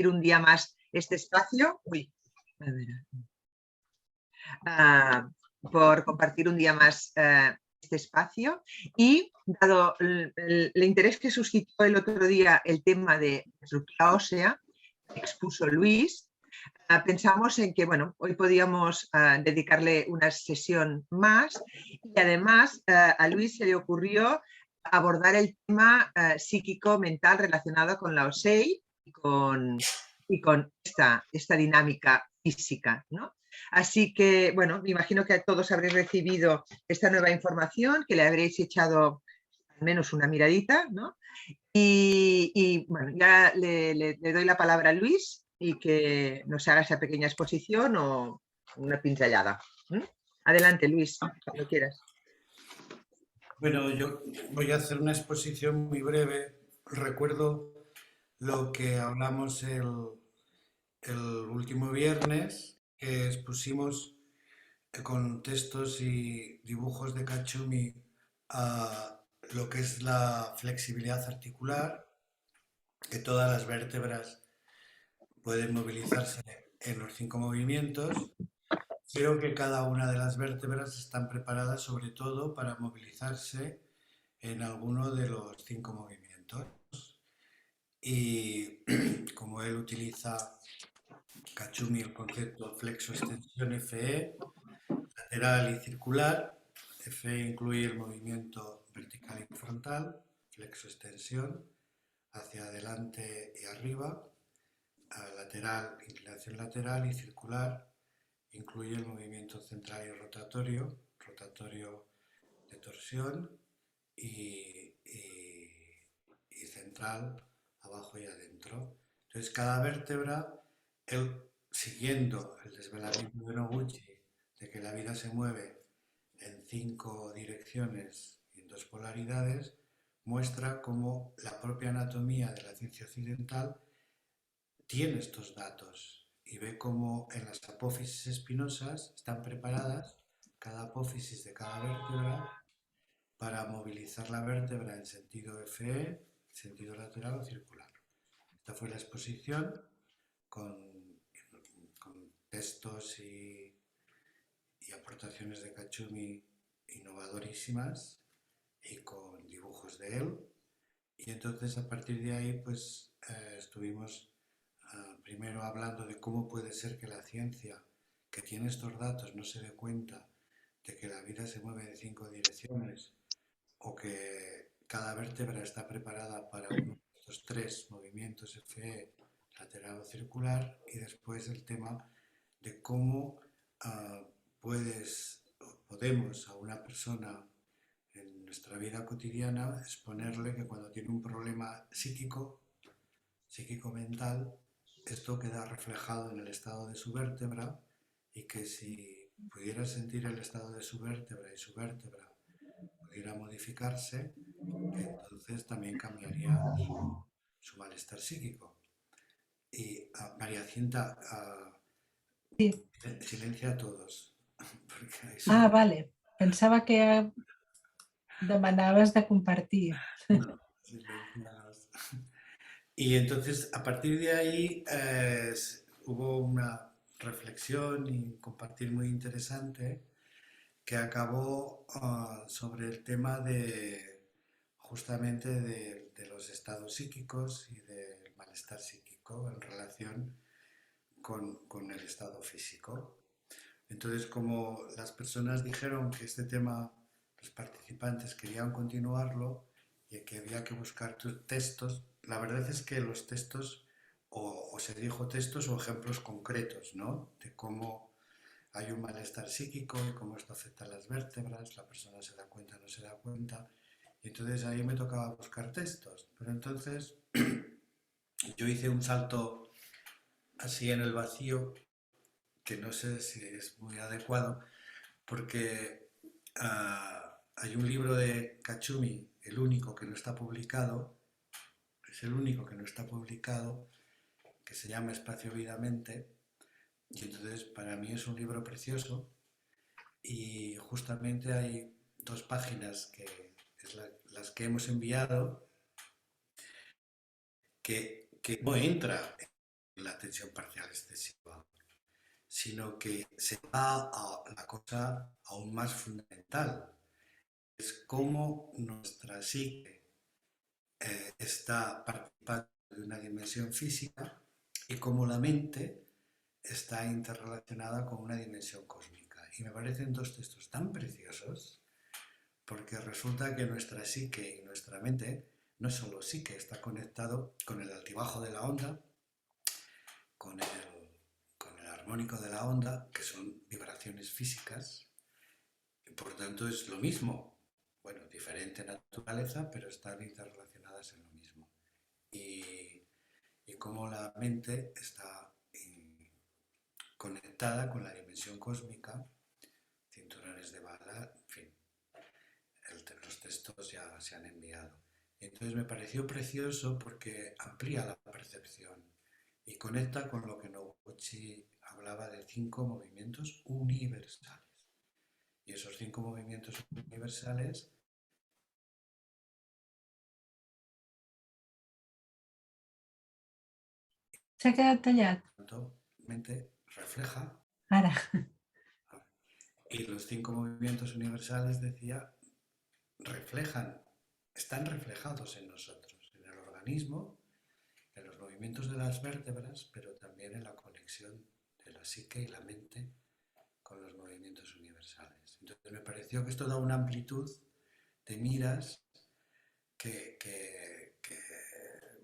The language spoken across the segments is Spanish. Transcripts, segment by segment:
compartir un día más este espacio. Uy, a ver, por compartir un día más este espacio y dado el interés que suscitó el otro día el tema de estructura ósea que expuso Luis, pensamos en que bueno, hoy podíamos dedicarle una sesión más y además a Luis se le ocurrió abordar el tema psíquico-mental relacionado con la OSEI y con esta dinámica física, ¿no? Así que, bueno, me imagino que todos habréis recibido esta nueva información, que le habréis echado al menos una miradita, ¿no? Y bueno, ya le doy la palabra a Luis y que nos haga esa pequeña exposición o una pincelada. ¿Mm? Adelante, Luis, cuando quieras. Bueno, yo voy a hacer una exposición muy breve. Recuerdo lo que hablamos el último viernes, que expusimos con textos y dibujos de Kachumi a lo que es la flexibilidad articular, que todas las vértebras pueden movilizarse en los 5 movimientos, pero que cada una de las vértebras están preparadas sobre todo para movilizarse en alguno de los 5 movimientos. Y como él utiliza Kachumi el concepto flexo-extensión FE, lateral y circular, FE incluye el movimiento vertical y frontal, flexo-extensión, hacia adelante y arriba, lateral, inclinación lateral y circular, incluye el movimiento central y rotatorio, rotatorio de torsión y central, abajo y adentro. Entonces, cada vértebra, siguiendo el desvelamiento de Noguchi, de que la vida se mueve en 5 direcciones y en 2 polaridades, muestra cómo la propia anatomía de la ciencia occidental tiene estos datos y ve cómo en las apófisis espinosas están preparadas cada apófisis de cada vértebra para movilizar la vértebra en sentido FE, sentido lateral o circular. Esta fue la exposición con textos y aportaciones de Kachumi innovadorísimas y con dibujos de él. Y entonces a partir de ahí pues estuvimos primero hablando de cómo puede ser que la ciencia que tiene estos datos no se dé cuenta de que la vida se mueve en 5 direcciones o que cada vértebra está preparada para uno de estos 3 movimientos FE, lateral o circular, y después el tema de cómo podemos a una persona en nuestra vida cotidiana exponerle que cuando tiene un problema psíquico-mental, esto queda reflejado en el estado de su vértebra y que si pudiera sentir el estado de su vértebra y su vértebra pudiera modificarse, entonces también cambiaría su malestar psíquico. Y María Cinta, Sí. silencia a todos. Porque hay Ah, sonido. vale. Pensava que demanaves de compartir. No, silenciaos. Y entonces, a partir de ahí, hubo una reflexión y un compartir muy interesante que acabó sobre el tema de justamente de los estados psíquicos y del malestar psíquico en relación con el estado físico. Entonces, como las personas dijeron que este tema, los participantes querían continuarlo y que había que buscar textos, la verdad es que los textos, o se dijo textos o ejemplos concretos, ¿no? De cómo hay un malestar psíquico y cómo esto afecta a las vértebras, la persona se da cuenta o no se da cuenta. Y entonces ahí me tocaba buscar textos. Pero entonces yo hice un salto así en el vacío, que no sé si es muy adecuado, porque hay un libro de Kachumi, el único que no está publicado, es el único que no está publicado, que se llama Espacio Vida Mente, y entonces para mí es un libro precioso y justamente hay 2 páginas que es las que hemos enviado que no entra la tensión parcial excesiva, sino que se va a la cosa aún más fundamental. Es cómo nuestra psique está participando de una dimensión física y cómo la mente está interrelacionada con una dimensión cósmica. Y me parecen dos textos tan preciosos porque resulta que nuestra psique y nuestra mente no es solo psique, está conectado con el altibajo de la onda, con el armónico de la onda, que son vibraciones físicas, y por tanto es lo mismo. Bueno, diferente naturaleza, pero están interrelacionadas en lo mismo. Y cómo la mente está conectada con la dimensión cósmica, cinturones de bala, en fin, los textos ya se han enviado. Entonces me pareció precioso porque amplía la percepción y conecta con lo que Noguchi hablaba de 5 movimientos universales. Y esos 5 movimientos universales S'ha quedat tallat. mente refleja, Ara. y los 5 movimientos universales, decía, reflejan, están reflejados en nosotros, en el organismo, en los movimientos de las vértebras, pero también en la conexión de la psique y la mente con los movimientos universales. Entonces me pareció que esto da una amplitud de miras que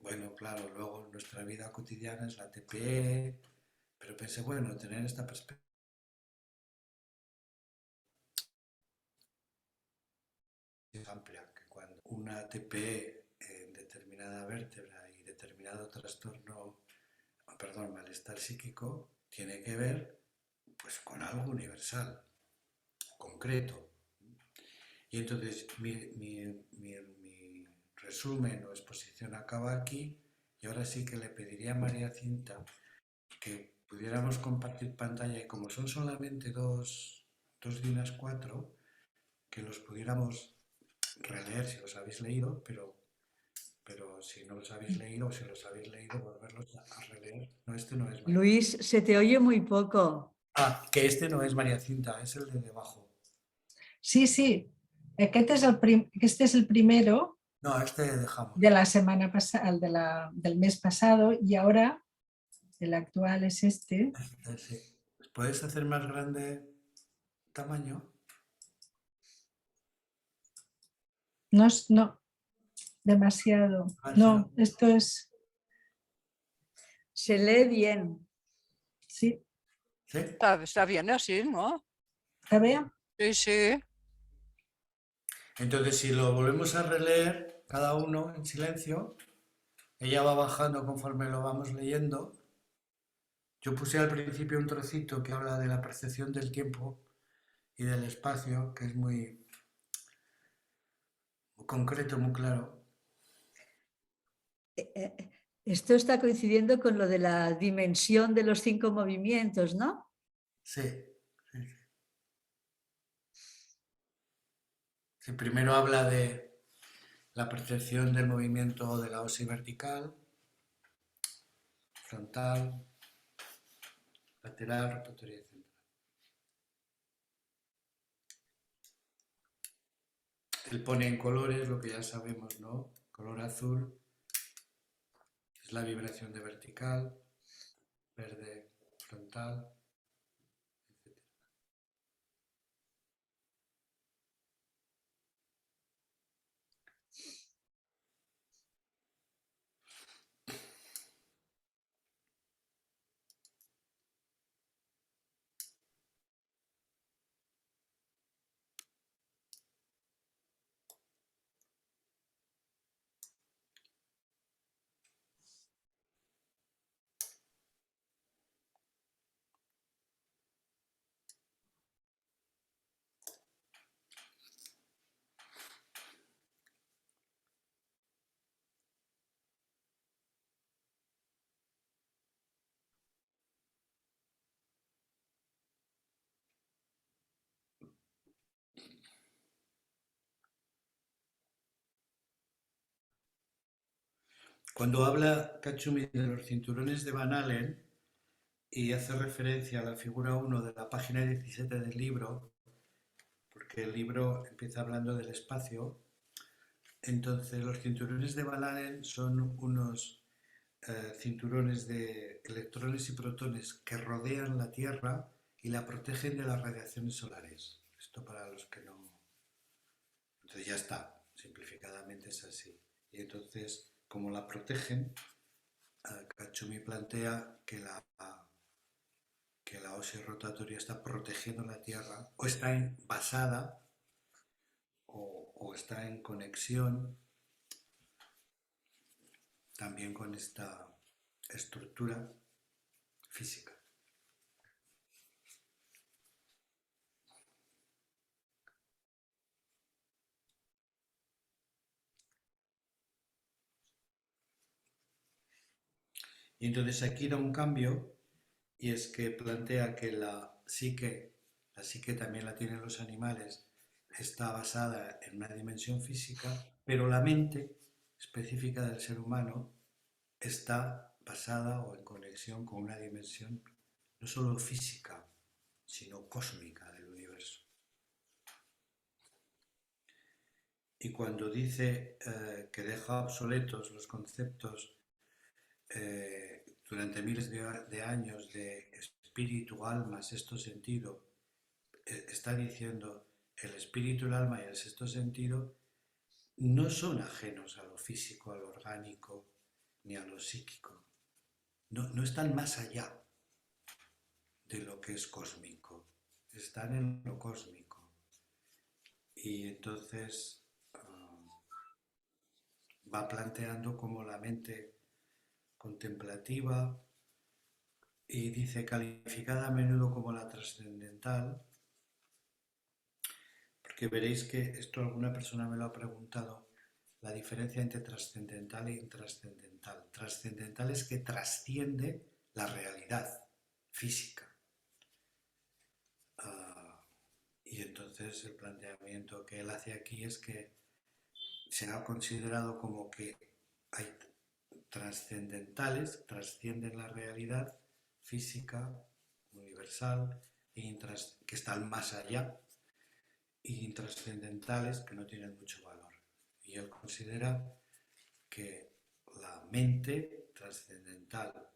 bueno, claro, luego en nuestra vida cotidiana es la TPE, pero pensé, bueno, tener esta perspectiva amplia, que cuando una TPE en determinada vértebra y determinado trastorno, perdón, malestar psíquico, tiene que ver pues con algo universal, concreto. Y entonces mi resumen o exposición acaba aquí y ahora sí que le pediría a María Cinta que pudiéramos compartir pantalla y como son solamente dos DIN A4, que los pudiéramos releer si los habéis leído, pero si no los habéis leído o si los habéis leído, volverlos a releer. No, este no es María. Luis, se te oye muy poco. Ah, que este no es María Cinta, es el de debajo. Sí, sí. Este es el primero No, este dejamos. de la semana pasada, del mes pasado, y ahora el actual es este. Sí. ¿Puedes hacer más grande tamaño? No, no, demasiado. No, esto es, Se lee bien. sí, ¿Sí? Está bien así, ¿no? ¿está bien? Sí, sí. Entonces, si lo volvemos a releer, cada uno en silencio, ella va bajando conforme lo vamos leyendo. Yo puse al principio un trocito que habla de la percepción del tiempo y del espacio, que es muy concreto, muy claro. Esto está coincidiendo con lo de la dimensión de los 5 movimientos, ¿no? Sí, sí, sí. Sí, primero habla de la percepción del movimiento de la osi vertical, frontal, lateral, rotatoria y central. Él pone en colores lo que ya sabemos, ¿no? Color azul es la vibración de vertical, verde frontal, etc. Cuando habla Kachumi de los cinturones de Van Allen y hace referencia a la figura 1 de la página 17 del libro, porque el libro empieza hablando del espacio, entonces los cinturones de Van Allen son unos cinturones de electrones y protones que rodean la Tierra y la protegen de las radiaciones solares. Esto para los que no... Entonces ya está, simplificadamente es así. Y entonces, como la protegen, Kachumi plantea que la ósea rotatoria está protegiendo la Tierra o está basada o está en conexión también con esta estructura física. Y entonces aquí da un cambio y es que plantea que la psique también la tienen los animales, está basada en una dimensión física, pero la mente específica del ser humano está basada o en conexión con una dimensión no solo física, sino cósmica del universo. Y cuando dice que deja obsoletos los conceptos durante miles de años de espíritu, alma, sexto sentido, está diciendo el espíritu, el alma y el sexto sentido no son ajenos a lo físico, a lo orgánico, ni a lo psíquico. No están más allá de lo que es cósmico, están en lo cósmico. Y entonces va planteando como la mente contemplativa y dice calificada a menudo como la trascendental, porque veréis que esto alguna persona me lo ha preguntado, la diferencia entre trascendental e intrascendental. Trascendental es que trasciende la realidad física. Y entonces el planteamiento que él hace aquí es que se ha considerado como que hay trascendentales, trascienden la realidad física, universal, que están más allá, y intrascendentales que no tienen mucho valor. Y él considera que la mente trascendental,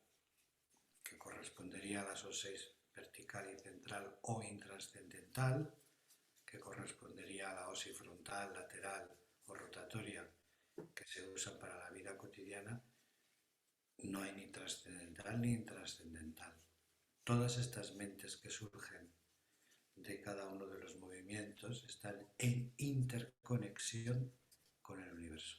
que correspondería a las O6 vertical y central, o intrascendental, que correspondería a la OSI frontal, lateral o rotatoria, que se usan para la vida cotidiana, no hay ni trascendental ni intrascendental. Todas estas mentes que surgen de cada uno de los movimientos están en interconexión con el universo.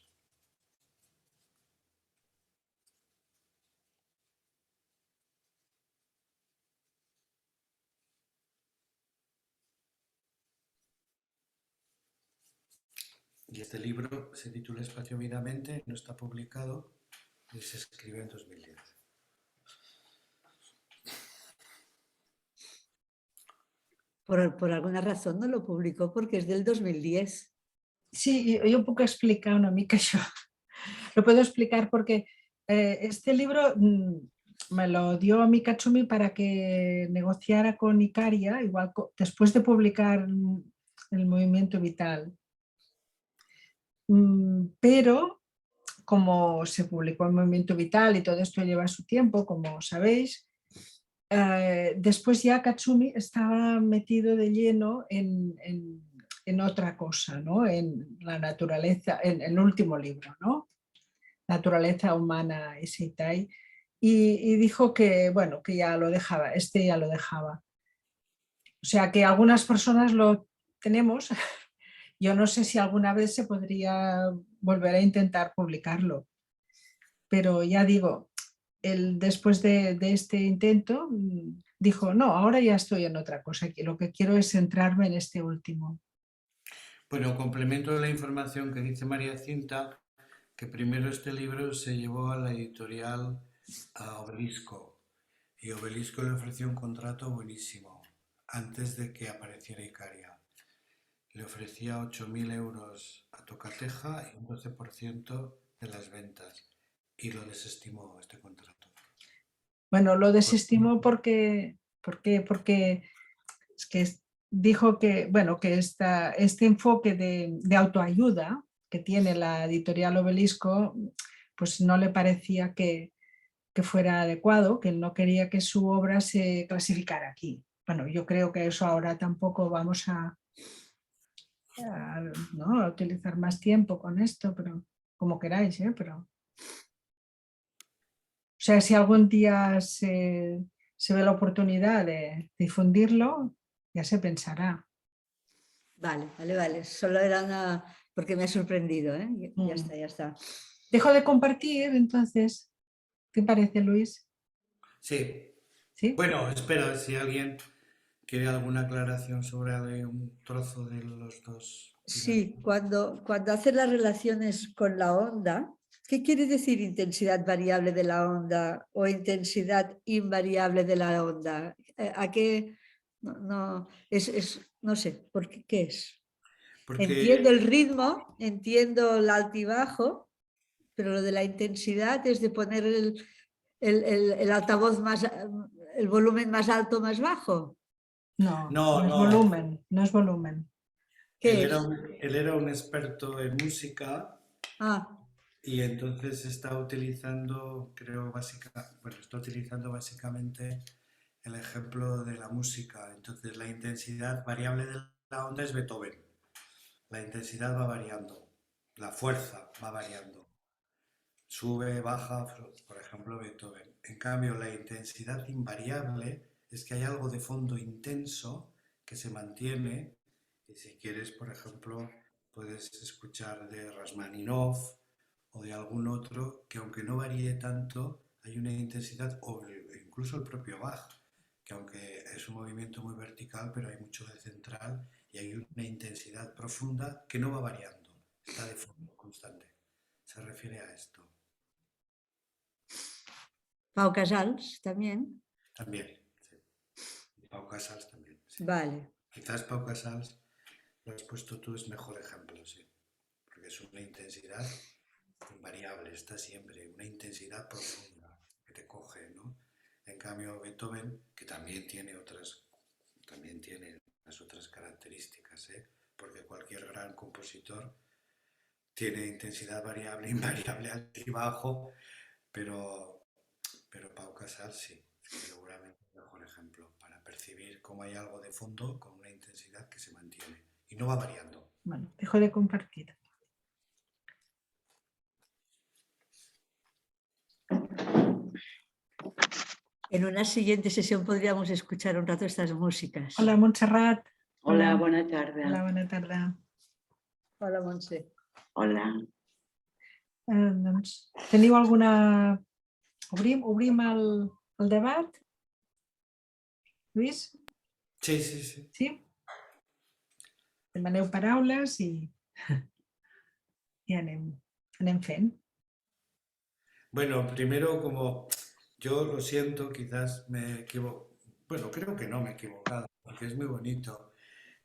Y este libro se titula Espacio Vida Mente, no está publicado y se escribió en 2010. Por alguna razón no lo publicó porque es del 2010. Sí, yo puc explicar una mica això. Lo puedo explicar porque este libro me lo dio a mi Katsumi para que negociara con Icaria, igual después de publicar el movimiento vital. Pero como se publicó el movimiento vital y todo esto lleva su tiempo, como sabéis, después ya Katsumi estaba metido de lleno en otra cosa, ¿no? En la naturaleza, en el último libro, ¿no? Naturaleza humana y Seitai, y dijo que, bueno, que ya lo dejaba, ya lo dejaba. O sea que algunas personas lo tenemos. Yo no sé si alguna vez se podría volver a intentar publicarlo, pero ya digo, él después de este intento dijo, no, ahora ya estoy en otra cosa, lo que quiero es centrarme en este último. Bueno, complemento la información que dice María Cinta, que primero este libro se llevó a la editorial a Obelisco y Obelisco le ofreció un contrato buenísimo antes de que apareciera Icaria. Le ofrecía 8.000 euros a Tocateja y un 12% de las ventas. y lo desestimó este contrato. Bueno, lo desestimó porque es que dijo que, bueno, que este enfoque de autoayuda que tiene la editorial Obelisco, pues no le parecía que fuera adecuado, que él no quería que su obra se clasificara aquí. Bueno, yo creo que eso ahora tampoco vamos ¿no? a utilizar más tiempo con esto, pero como queráis, pero... O sea, si algún día se ve la oportunidad de difundirlo, ya se pensará. Vale, vale, vale. Solo era una... porque me ha sorprendido, ¿eh? Ya está, ya está. Dejo de compartir, entonces. ¿Qué parece, Luis? Sí. ¿Sí? Bueno, espera, si alguien quiere alguna aclaración sobre un trozo de los dos. Sí, cuando haces las relaciones con la onda, ¿qué quiere decir intensidad variable de la onda o intensidad invariable de la onda? ¿A qué? No, no sé, ¿qué es? Entiendo el Porque, ritmo, entiendo el altibajo, pero lo de la intensidad es de poner el altavoz más, el volumen más alto o más bajo. No, no, no es no, volumen, no es volumen. ¿Qué es? él era un experto en música Ah, y entonces está utilizando, está utilizando básicamente el ejemplo de la música. Entonces la intensidad variable de la onda es Beethoven. La intensidad va variando, la fuerza va variando. Sube, baja, por ejemplo, Beethoven. En cambio, la intensidad invariable es que hay algo de fondo intenso que se mantiene. Y si quieres, por ejemplo, puedes escuchar de Rachmaninoff o de algún otro que aunque no varíe tanto, hay una intensidad, o incluso el propio Bach, que aunque es un movimiento muy vertical, pero hay mucho de central y hay una intensidad profunda que no va variando, está de fondo constante. Se refiere a esto. Pau Casals también. También, sí. Y Pau Casals también, sí. Vale. Quizás Pau Casals, lo has puesto tú, es mejor ejemplo, sí. Porque es una intensidad invariable, está siempre, una intensidad profunda que te coge, ¿no? En cambio, Beethoven, que también tiene las otras características, ¿eh? Porque cualquier gran compositor tiene intensidad variable, invariable, altibajo, pero Pau Casals sí, seguramente es el mejor ejemplo para percibir cómo hay algo de fondo con una intensidad que se mantiene y no va variando. Bueno, dejo de compartir. En una siguiente sesión podríamos escuchar un rato estas músicas. Hola, Montserrat. Hola, bona tarda. Hola, bona tarda. Hola, Montse. Hola. Doncs, teniu alguna... Obrim el debat? Lluís? Sí, sí, sí. Sí? Demaneu paraules i anem fent. Bueno, primero, como yo lo siento, quizás me equivoco. Bueno, creo que no me he equivocado, porque es muy bonito.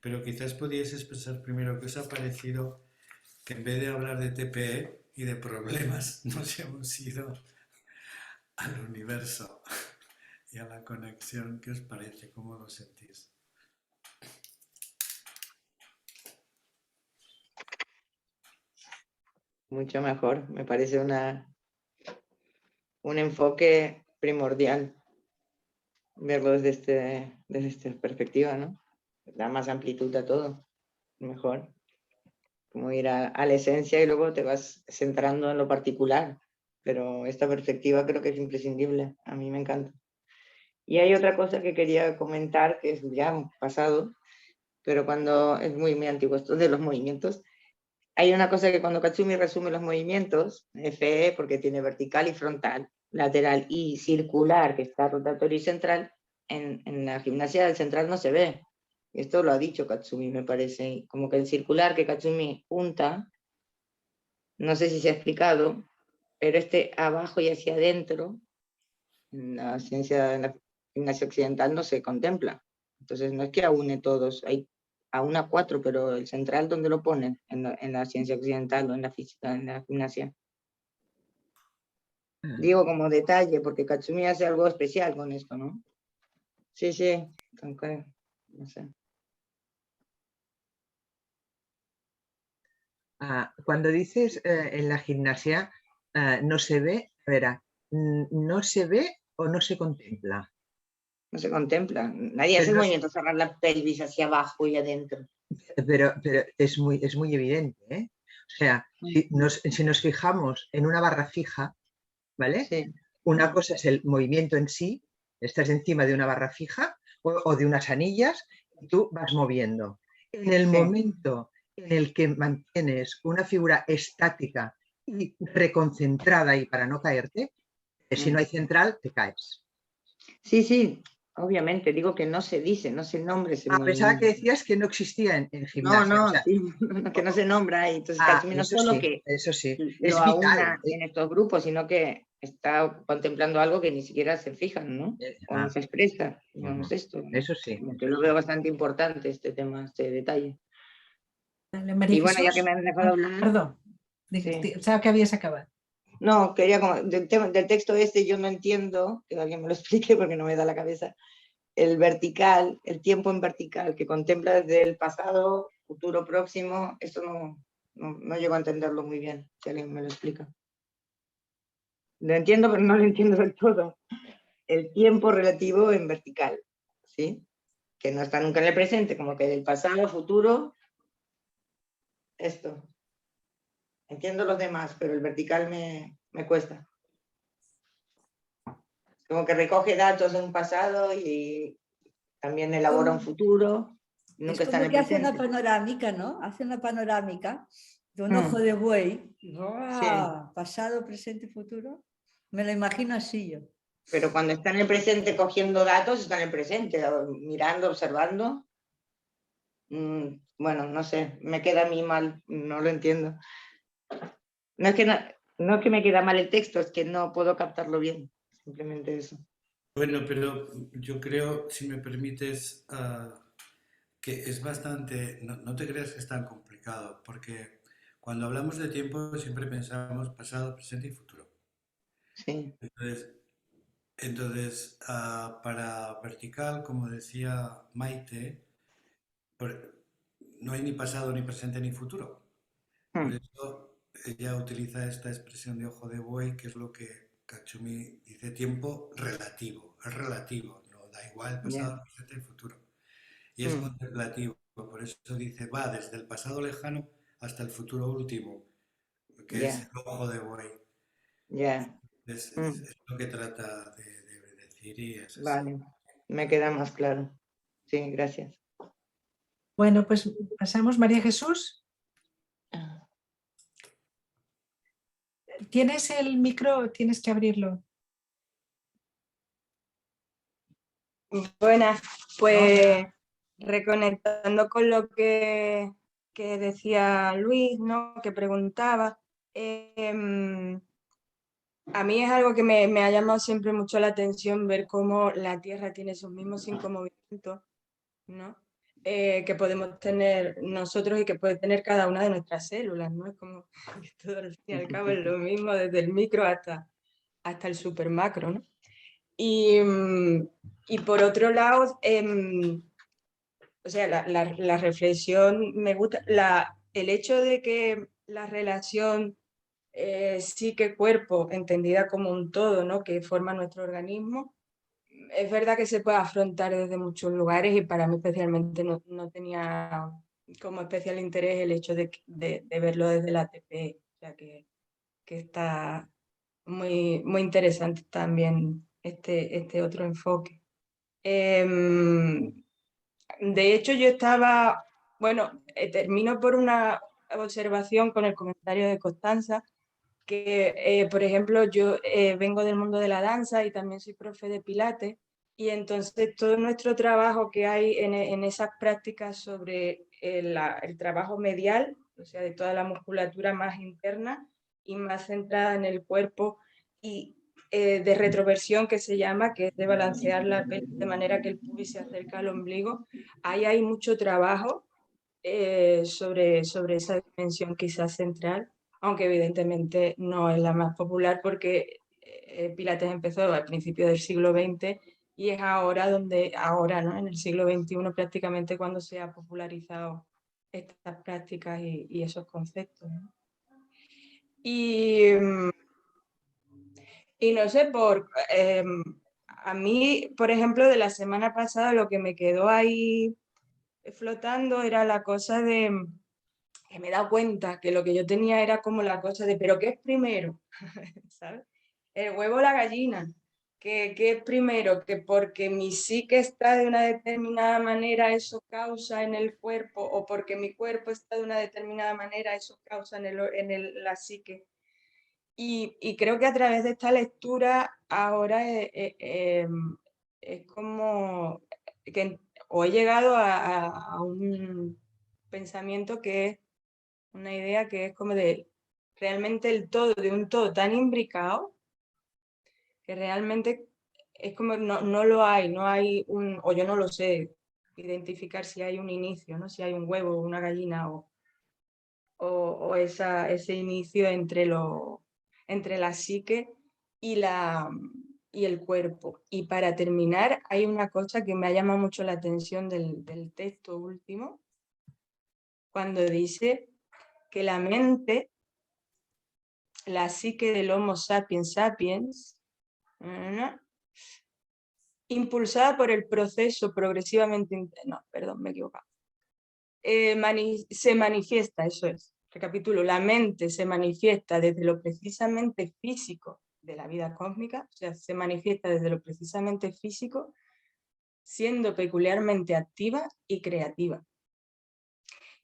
Pero quizás podíais expresar primero qué os ha parecido que en vez de hablar de TPE y de problemas, nos hemos ido al universo y a la conexión. ¿Qué os parece? ¿Cómo lo sentís? Mucho mejor. Me parece un enfoque primordial verlo desde esta perspectiva, ¿no? Da más amplitud a todo. Mejor. Como ir a la esencia y luego te vas centrando en lo particular. Pero esta perspectiva creo que es imprescindible. A mí me encanta. Y hay otra cosa que quería comentar, que es ya pasado, pero cuando es muy antiguo esto de los movimientos. Hay una cosa que cuando Katsumi resume los movimientos, FE, porque tiene vertical y frontal, lateral y circular, que está rotatorio y central, en la gimnasia del central no se ve. Esto lo ha dicho Katsumi, me parece. Como que el circular que Katsumi junta, no sé si se ha explicado, pero este abajo y hacia adentro, en la gimnasia occidental no se contempla. Entonces no es que aúne todos, hay aúna 4, pero el central, ¿dónde lo ponen? En la ciencia occidental o en la física, en la gimnasia. Digo como detalle, porque Katsumi hace algo especial con esto, ¿no? Sí, sí, no sé. Cuando dices en la gimnasia no se ve, verá, ¿no se ve o no se contempla? No se contempla. Nadie hace Pero, el no movimiento, cerrar la pelvis hacia abajo y adentro. pero es muy evidente, ¿eh? O sea, si nos fijamos en una barra fija, ¿vale? Sí, Una cosa es el movimiento en sí, estás encima de una barra fija o de unas anillas y tú vas moviendo. En el sí. momento en el que mantienes una figura estática y reconcentrada y para no caerte, si no hay central, te caes. Sí, sí, obviamente. Digo que no se dice, no se nombra ese Pensaba que movimiento. decías que no existía en No, gimnasia. O no, sea, sí, que no se nombra ahí. Entonces, Katsumi no solo que eso sí, lo es vital. aúna en estos grupos, sino que está contemplando algo que ni siquiera se fijan, ¿no? O no se expresa. No es esto. Eso sí. Como que lo veo bastante importante este tema, este detalle. Dale, María Y bueno, ya Jesús. que me han dejado hablar. Perdón, Sí. pensaba que habías acabado. No, quería como, del texto este yo no entiendo, que alguien me lo explique porque no me da la cabeza, el vertical, el tiempo en vertical, que contempla desde el pasado, futuro, próximo, eso no llego a entenderlo muy bien, si alguien me lo explica. Lo entiendo, pero no lo entiendo del todo. El tiempo relativo en vertical, ¿sí? Que no está nunca en el presente, como que del pasado, futuro, esto. Entiendo los demás, pero el vertical me cuesta. Como que recoge datos de un pasado y también elabora un futuro, nunca Es está en como el que hace una presente. panorámica, ¿no? Hace una panorámica de un ojo de buey. ¡Ah! Pasado, presente, futuro. Me lo imagino así yo. Pero cuando está en el presente cogiendo datos, está en el presente, mirando, observando. Bueno, no sé, me queda a mí mal, no lo entiendo. No es que me queda mal el texto, es que no puedo captarlo bien, simplemente eso. Bueno, pero yo creo, si me permites, que es bastante, no te creas que es tan complicado, porque cuando hablamos de tiempo siempre pensamos pasado, presente y futuro. Sí, Entonces, para vertical, como decía Maite, no hay ni pasado, ni presente, ni futuro. Por eso ella utiliza esta expresión de ojo de buey, que es lo que Katsumi dice, tiempo relativo. Es relativo, no da igual pasado, presente y futuro. Y es contemplativo. Por eso dice, va desde el pasado lejano hasta el futuro último, que es el ojo de buey. Es lo que trata de decir y es así. Vale, me queda más claro. Sí, gracias. Bueno, pues pasamos, María Jesús. ¿Tienes el micro? Tienes que abrirlo. Buenas, pues reconectando con lo que decía Luis, ¿no? Que preguntaba, a mí es algo que me ha llamado siempre mucho la atención ver cómo la Tierra tiene esos mismos 5 movimientos, ¿no? Que podemos tener nosotros y que puede tener cada una de nuestras células, ¿no? Es como que todo al fin y al cabo es lo mismo, desde el micro hasta el super macro, ¿no? Y por otro lado, o sea, la reflexión me gusta, el hecho de que la relación psique-cuerpo, entendida como un todo, ¿no? Que forma nuestro organismo, es verdad que se puede afrontar desde muchos lugares y para mí especialmente no tenía como especial interés el hecho de verlo desde la ATP, o sea que está muy, muy interesante también este otro enfoque. De hecho, yo estaba, bueno, termino por una observación con el comentario de Constanza, que, por ejemplo, yo vengo del mundo de la danza y también soy profe de pilates, y entonces todo nuestro trabajo que hay en esas prácticas sobre el trabajo medial, o sea, de toda la musculatura más interna y más centrada en el cuerpo, y de retroversión que se llama, que es de balancear la pelvis de manera que el pubis se acerca al ombligo, ahí hay mucho trabajo sobre esa dimensión quizás central, aunque evidentemente no es la más popular porque Pilates empezó al principio del siglo XX y es ahora ¿no? En el siglo XXI prácticamente cuando se ha popularizado estas prácticas y esos conceptos, ¿no? Y no sé, a mí, por ejemplo, de la semana pasada lo que me quedó ahí flotando era la cosa de que me he dado cuenta que lo que yo tenía era como la cosa de, ¿pero qué es primero? ¿Sabes? El huevo o la gallina. ¿Qué es primero? Que porque mi psique está de una determinada manera, eso causa en el cuerpo, o porque mi cuerpo está de una determinada manera, eso causa en la psique. Y creo que a través de esta lectura ahora es como que o he llegado a un pensamiento que es una idea que es como de realmente el todo, de un todo tan imbricado que realmente es como no lo hay, no hay o yo no lo sé identificar si hay un inicio, ¿no? Si hay un huevo o una gallina o ese inicio entre la psique y el cuerpo. Y para terminar, hay una cosa que me ha llamado mucho la atención del texto último, cuando dice que la mente, la psique del Homo sapiens sapiens, impulsada por el proceso progresivamente... No, perdón, me he equivocado. Se manifiesta, eso es, recapitulo, la mente se manifiesta desde lo precisamente físico de la vida cósmica, o sea, se manifiesta desde lo precisamente físico, siendo peculiarmente activa y creativa.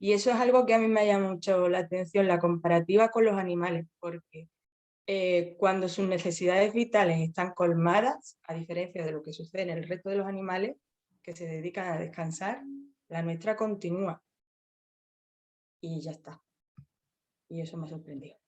Y eso es algo que a mí me llama mucho la atención, la comparativa con los animales, porque cuando sus necesidades vitales están colmadas, a diferencia de lo que sucede en el resto de los animales que se dedican a descansar, la nuestra continúa. Y ya está. Y eso me ha sorprendido.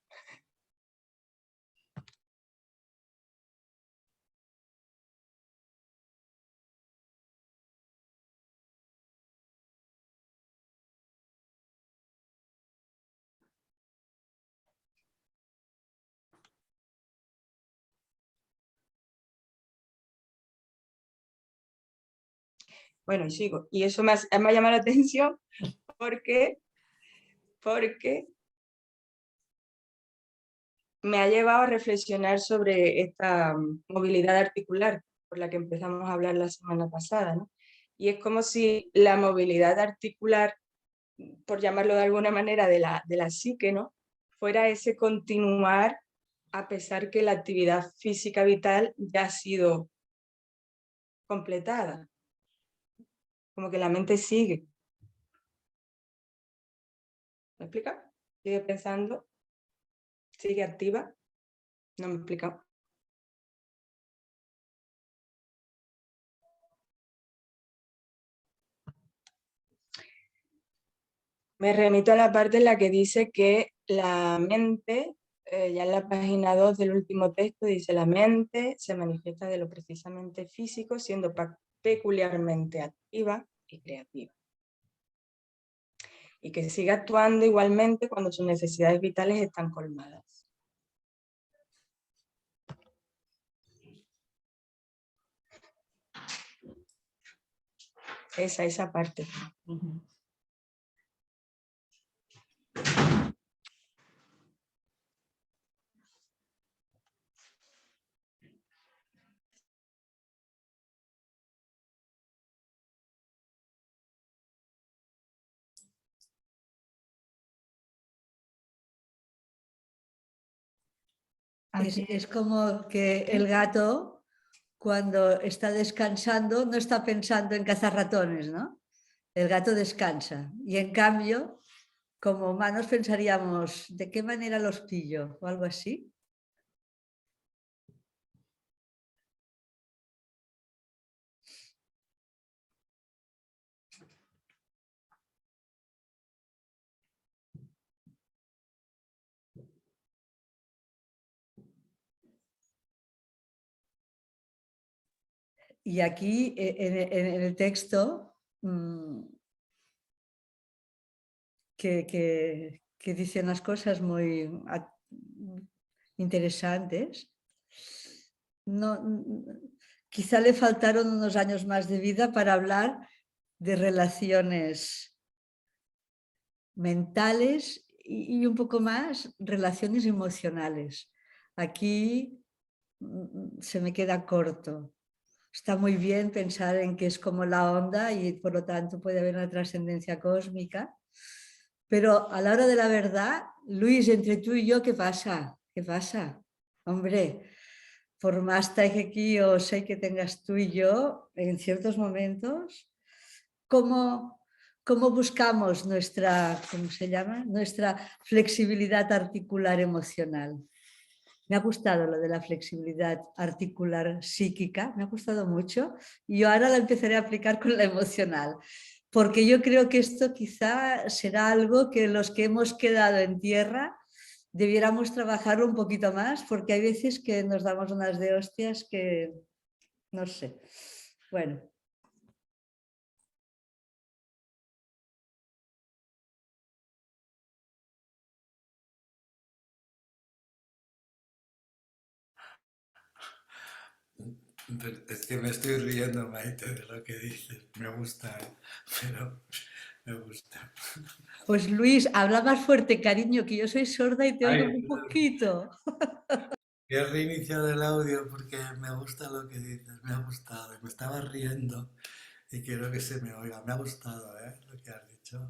Bueno, y sigo. Y eso me ha llamado la atención porque me ha llevado a reflexionar sobre esta movilidad articular por la que empezamos a hablar la semana pasada, ¿no? Y es como si la movilidad articular, por llamarlo de alguna manera, de la psique, ¿no? Fuera ese continuar a pesar que la actividad física vital ya ha sido completada. Como que la mente sigue. ¿Me explica? Sigue pensando, sigue activa. No me he explicado. Me remito a la parte en la que dice que la mente, ya en la página 2 del último texto, dice la mente se manifiesta de lo precisamente físico, siendo peculiarmente activa y creativa. Y que siga actuando igualmente cuando sus necesidades vitales están colmadas. Esa parte. Es como que el gato, cuando está descansando, no está pensando en cazar ratones, ¿no? El gato descansa. Y en cambio, como humanos pensaríamos, ¿de qué manera los pillo? O algo así. Y aquí, en el texto, que dicen las cosas muy interesantes, quizá le faltaron unos años más de vida para hablar de relaciones mentales y un poco más relaciones emocionales. Aquí se me queda corto. Está muy bien pensar en que es como la onda y por lo tanto puede haber una trascendencia cósmica, pero a la hora de la verdad, Luis, entre tú y yo, ¿qué pasa? ¿Qué pasa? Hombre, por más aquí o sé que tengas tú y yo, en ciertos momentos, ¿cómo buscamos nuestra, ¿cómo se llama? Nuestra flexibilidad articular emocional? Me ha gustado lo de la flexibilidad articular psíquica, me ha gustado mucho y yo ahora la empezaré a aplicar con la emocional, porque yo creo que esto quizá será algo que los que hemos quedado en tierra debiéramos trabajarlo un poquito más, porque hay veces que nos damos unas de hostias que no sé. Bueno. Es que me estoy riendo, Maite, de lo que dices. Me gusta, pero me gusta. Pues Luis, habla más fuerte, cariño, que yo soy sorda y te oigo un poquito. He reiniciado el audio porque me gusta lo que dices, me ha gustado. Me estaba riendo y quiero que se me oiga. Me ha gustado, lo que has dicho.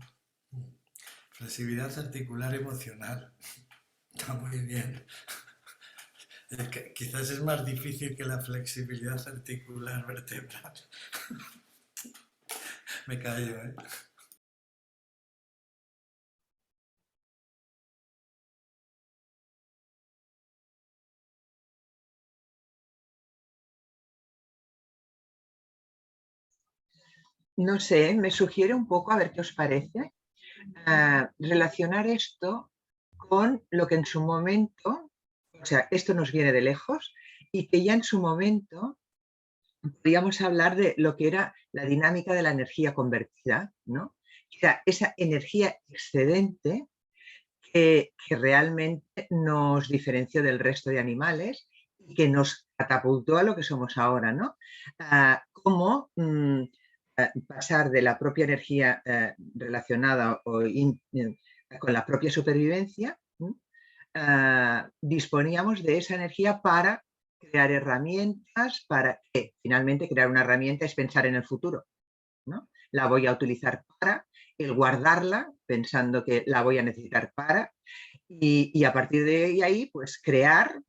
Flexibilidad articular emocional. Está muy bien. Quizás es más difícil que la flexibilidad articular vertebral. Me callo, ¿eh? No sé, me sugiere un poco, a ver qué os parece, relacionar esto con lo que en su momento, o sea, esto nos viene de lejos y que ya en su momento podríamos hablar de lo que era la dinámica de la energía convertida, ¿no? O sea, esa energía excedente que realmente nos diferenció del resto de animales y que nos catapultó a lo que somos ahora, ¿no? Cómo pasar de la propia energía relacionada con la propia supervivencia, disponíamos de esa energía para crear herramientas, para que finalmente crear una herramienta es pensar en el futuro, ¿no? La voy a utilizar para, el guardarla pensando que la voy a necesitar para, y a partir de ahí pues crear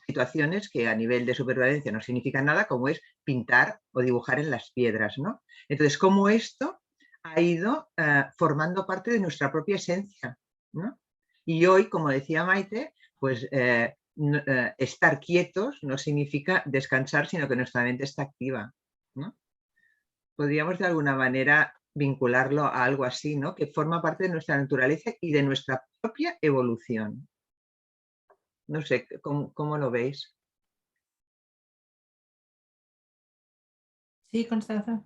situaciones que a nivel de supervivencia no significan nada, como es pintar o dibujar en las piedras, ¿no? Entonces, cómo esto ha ido formando parte de nuestra propia esencia, ¿no? Y hoy, como decía Maite, pues estar quietos no significa descansar, sino que nuestra mente está activa, ¿no? Podríamos de alguna manera vincularlo a algo así, ¿no? Que forma parte de nuestra naturaleza y de nuestra propia evolución. No sé, ¿cómo lo veis? Sí, Constanza.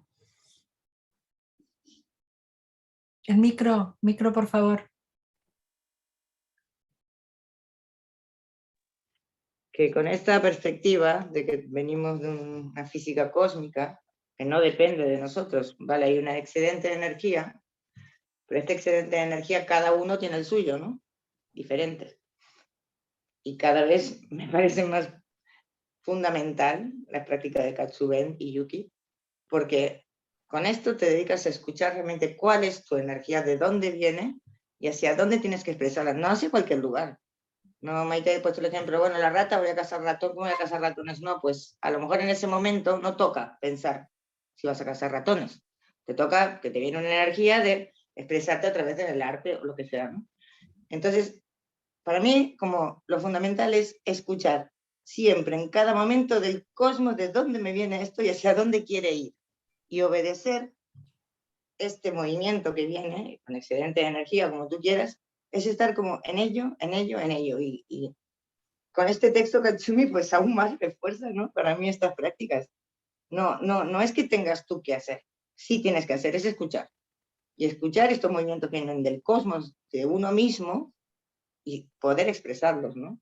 El micro, por favor. Que con esta perspectiva de que venimos de una física cósmica, que no depende de nosotros, ¿vale? Hay un excedente de energía, pero este excedente de energía cada uno tiene el suyo, ¿no? Diferente. Y cada vez me parece más fundamental la práctica de Katsuben y Yuki, porque con esto te dedicas a escuchar realmente cuál es tu energía, de dónde viene y hacia dónde tienes que expresarla, no hacia cualquier lugar. No, Maite, he puesto el ejemplo, bueno, la rata, voy a cazar ratón, ¿cómo voy a cazar ratones? No, pues a lo mejor en ese momento no toca pensar si vas a cazar ratones. Te toca que te viene una energía de expresarte a través del arte o lo que sea, ¿no? Entonces, para mí, como lo fundamental es escuchar siempre, en cada momento del cosmos, de dónde me viene esto y hacia dónde quiere ir. Y obedecer este movimiento que viene, con excedente de energía, como tú quieras, es estar como en ello, en ello, en ello. Y con este texto Katsumi, pues aún más refuerza, ¿no? Para mí estas prácticas. No es que tengas tú que hacer, sí tienes que hacer, es escuchar. Y escuchar estos movimientos que vienen del cosmos, de uno mismo, y poder expresarlos, ¿no?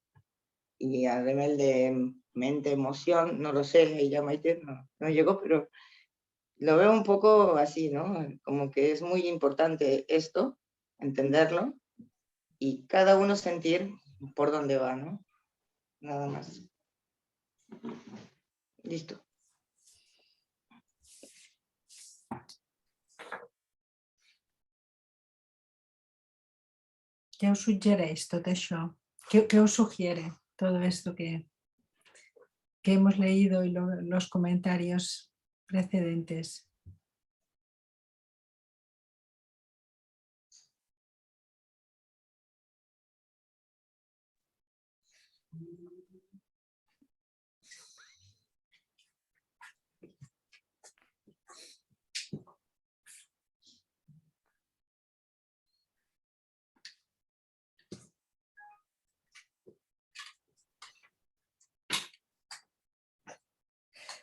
Y a nivel de mente, emoción, no lo sé, y ya Maite no llegó, pero lo veo un poco así, ¿no? Como que es muy importante esto, entenderlo, y cada uno sentir por dónde va, ¿no? Nada más. Listo. Què us suggereix tot això? ¿Qué os sugiere todo esto que hemos leído y los comentarios precedentes?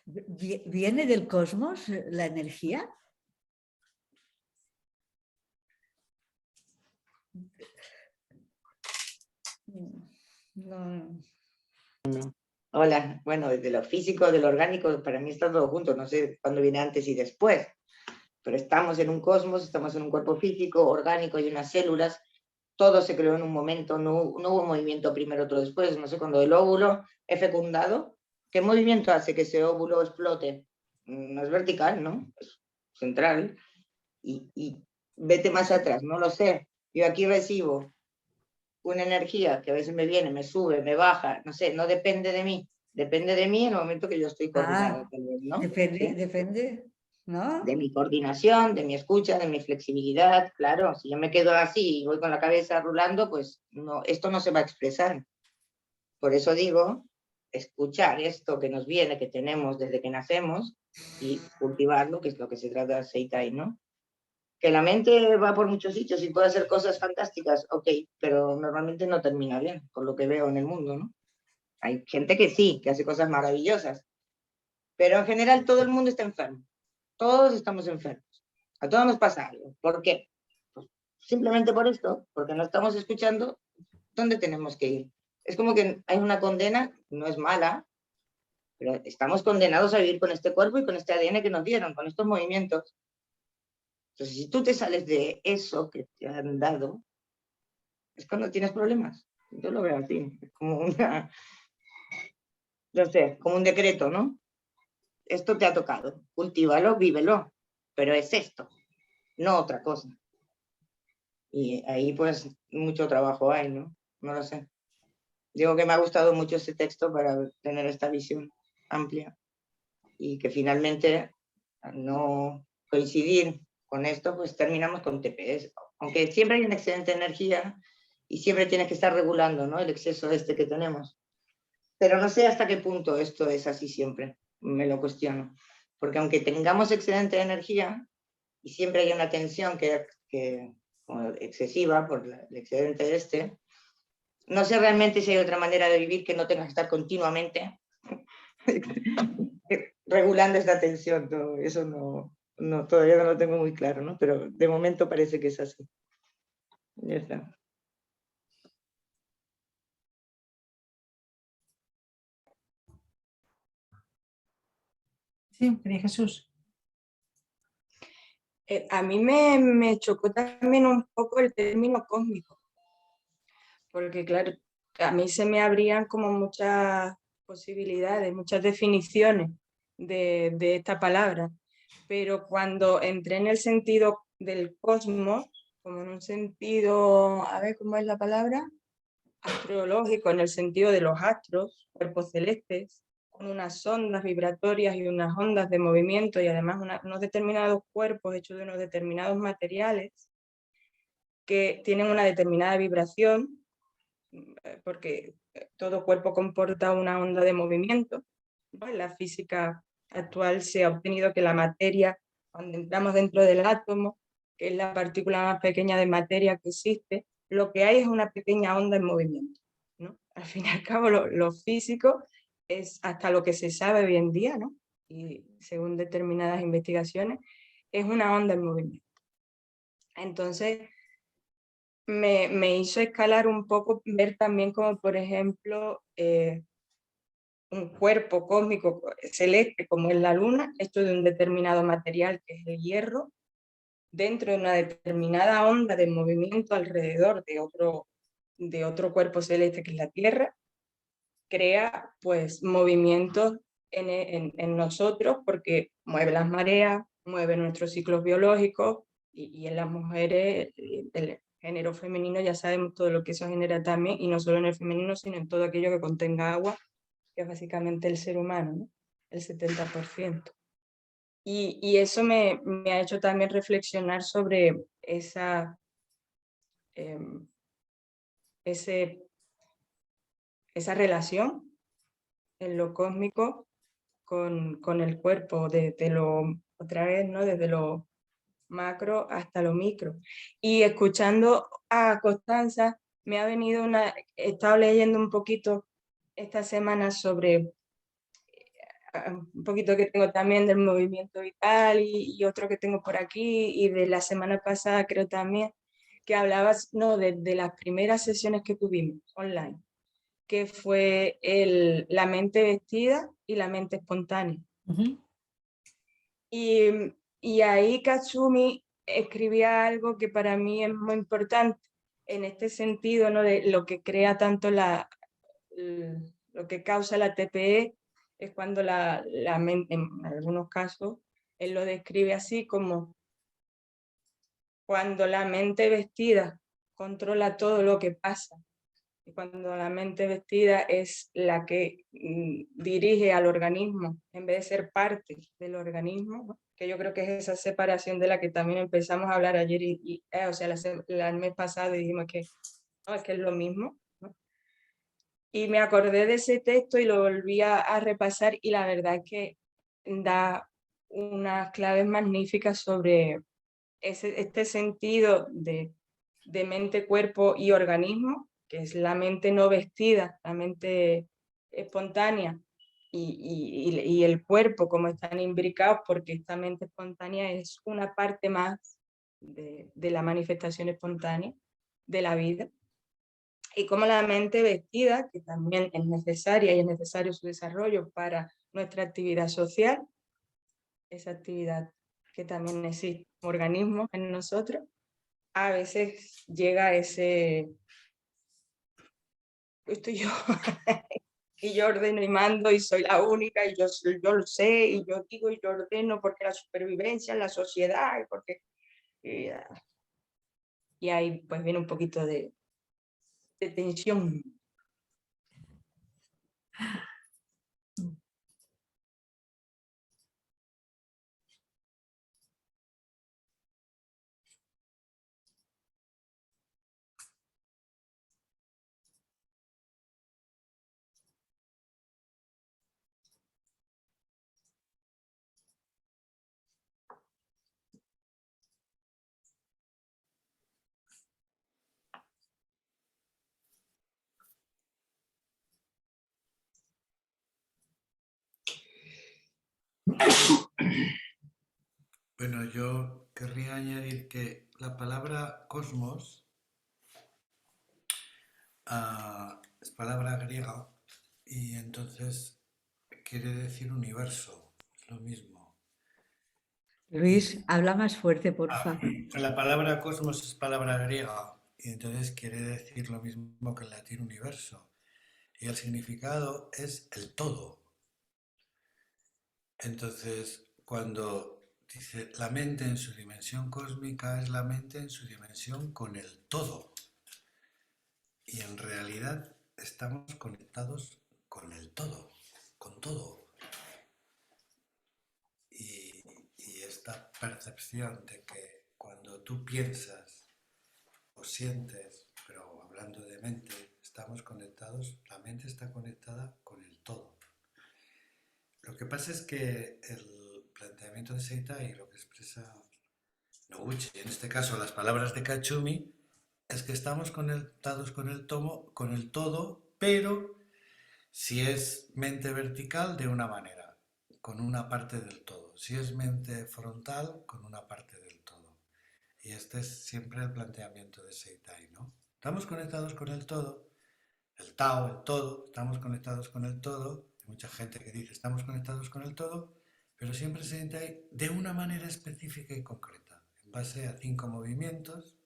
¿Viene del cosmos la energía? No. Hola, bueno, desde lo físico, de lo orgánico, para mí está todo junto, no sé cuándo viene antes y después, pero estamos en un cosmos, estamos en un cuerpo físico, orgánico y unas células, todo se creó en un momento, no hubo movimiento primero, otro después, no sé, cuando el óvulo es fecundado, ¿qué movimiento hace que ese óvulo explote? No es vertical, ¿no? Es central, y vete más atrás, no lo sé, yo aquí recibo una energía que a veces me viene, me sube, me baja, no sé, no depende de mí. Depende de mí en el momento que yo estoy coordinada, ¿no? Depende, ¿sí? Depende, ¿no? De mi coordinación, de mi escucha, de mi flexibilidad, claro. Si yo me quedo así y voy con la cabeza rulando, pues no, esto no se va a expresar. Por eso digo, escuchar esto que nos viene, que tenemos desde que nacemos, y cultivarlo, que es lo que se trata de Seitai, ¿no? Que la mente va por muchos sitios y puede hacer cosas fantásticas, ok, pero normalmente no termina bien, por lo que veo en el mundo, ¿no? Hay gente que sí, que hace cosas maravillosas, pero en general todo el mundo está enfermo, todos estamos enfermos, a todos nos pasa algo. ¿Por qué? Pues simplemente por esto, porque no estamos escuchando dónde tenemos que ir. Es como que hay una condena, no es mala, pero estamos condenados a vivir con este cuerpo y con este ADN que nos dieron, con estos movimientos. Entonces, si tú te sales de eso que te han dado, es cuando tienes problemas. Yo lo veo así, como una, no sé, como un decreto, ¿no? Esto te ha tocado, cultívalo, vívelo, pero es esto, no otra cosa. Y ahí pues mucho trabajo hay, ¿no? No lo sé. Digo que me ha gustado mucho este texto para tener esta visión amplia y que finalmente al no coincidir con esto, pues terminamos con TPS. Aunque siempre hay un excedente de energía y siempre tienes que estar regulando, ¿no? El exceso este que tenemos. Pero no sé hasta qué punto esto es así siempre, me lo cuestiono. Porque aunque tengamos excedente de energía y siempre hay una tensión excesiva por el excedente este, no sé realmente si hay otra manera de vivir que no tenga que estar continuamente regulando esta tensión. Todo eso todavía no lo tengo muy claro, ¿no? Pero de momento parece que es así. Ya está. Sí, María Jesús. A mí me chocó también un poco el término cósmico, porque claro, a mí se me abrían como muchas posibilidades, muchas definiciones de esta palabra, pero cuando entré en el sentido del cosmos, como en un sentido, a ver cómo es la palabra, astrológico, en el sentido de los astros, cuerpos celestes, con unas ondas vibratorias y unas ondas de movimiento y además unos determinados cuerpos hechos de unos determinados materiales que tienen una determinada vibración, porque todo cuerpo comporta una onda de movimiento, ¿no? En la física actual se ha obtenido que la materia, cuando entramos dentro del átomo, que es la partícula más pequeña de materia que existe, lo que hay es una pequeña onda en movimiento, ¿no? Al fin y al cabo, lo físico es hasta lo que se sabe hoy en día, ¿no? Y según determinadas investigaciones, es una onda en movimiento. Entonces, me hizo escalar un poco, ver también como, por ejemplo, un cuerpo cósmico celeste como es la Luna, hecho de un determinado material que es el hierro, dentro de una determinada onda de movimiento alrededor de otro cuerpo celeste que es la Tierra, crea pues movimientos en nosotros porque mueve las mareas, mueve nuestros ciclos biológicos y en las mujeres del género femenino ya sabemos todo lo que eso genera también, y no solo en el femenino, sino en todo aquello que contenga agua, que es básicamente el ser humano, ¿no? El 70%. Y eso me ha hecho también reflexionar sobre esa, esa relación en lo cósmico con el cuerpo, desde lo, otra vez, ¿no? Desde lo macro hasta lo micro. Y escuchando a Constanza, me ha venido he estado leyendo un poquito esta semana sobre un poquito que tengo también del movimiento vital y otro que tengo por aquí, y de la semana pasada creo también, que hablabas, ¿no? de las primeras sesiones que tuvimos online, que fue la mente vestida y la mente espontánea. Y ahí Katsumi escribía algo que para mí es muy importante en este sentido, ¿no? De lo que crea tanto lo que causa la TPE, es cuando la mente, en algunos casos, él lo describe así como cuando la mente vestida controla todo lo que pasa, y cuando la mente vestida es la que dirige al organismo en vez de ser parte del organismo, ¿no? Que yo creo que es esa separación de la que también empezamos a hablar ayer o sea, el mes pasado, y dijimos que no, es que es lo mismo, ¿no? Y me acordé de ese texto y lo volví a repasar, y la verdad es que da unas claves magníficas sobre este sentido de mente, cuerpo y organismo, que es la mente no vestida, la mente espontánea, y el cuerpo, como están imbricados, porque esta mente espontánea es una parte más de la manifestación espontánea de la vida. Y como la mente vestida, que también es necesaria y es necesario su desarrollo para nuestra actividad social, esa actividad que también existe como organismo en nosotros, a veces llega ese, estoy yo, y yo ordeno y mando y soy la única, y yo lo sé, y yo digo y yo ordeno porque la supervivencia en la sociedad, y porque... Y ahí pues viene un poquito de tensión. Bueno, yo querría añadir que la palabra cosmos es palabra griega y entonces quiere decir universo, es lo mismo. Luis, habla más fuerte, porfa. La palabra cosmos es palabra griega y entonces quiere decir lo mismo que el latín universo. Y el significado es el todo. Entonces, cuando dice la mente en su dimensión cósmica, es la mente en su dimensión con el todo. Y en realidad estamos conectados con el todo, con todo. Y esta percepción de que cuando tú piensas o sientes, pero hablando de mente, estamos conectados, la mente está conectada con el todo. Lo que pasa es que el planteamiento de Seitai, lo que expresa Noguchi, en este caso las palabras de Katsumi, es que estamos conectados con el todo, pero si es mente vertical, de una manera, con una parte del todo. Si es mente frontal, con una parte del todo. Y este es siempre el planteamiento de Seitai, ¿no? Estamos conectados con el todo, el Tao, el todo, estamos conectados con el todo, Hay mucha gente que dice estamos conectados con el todo, pero siempre se entra ahí de una manera específica y concreta, en base a 5 movimientos,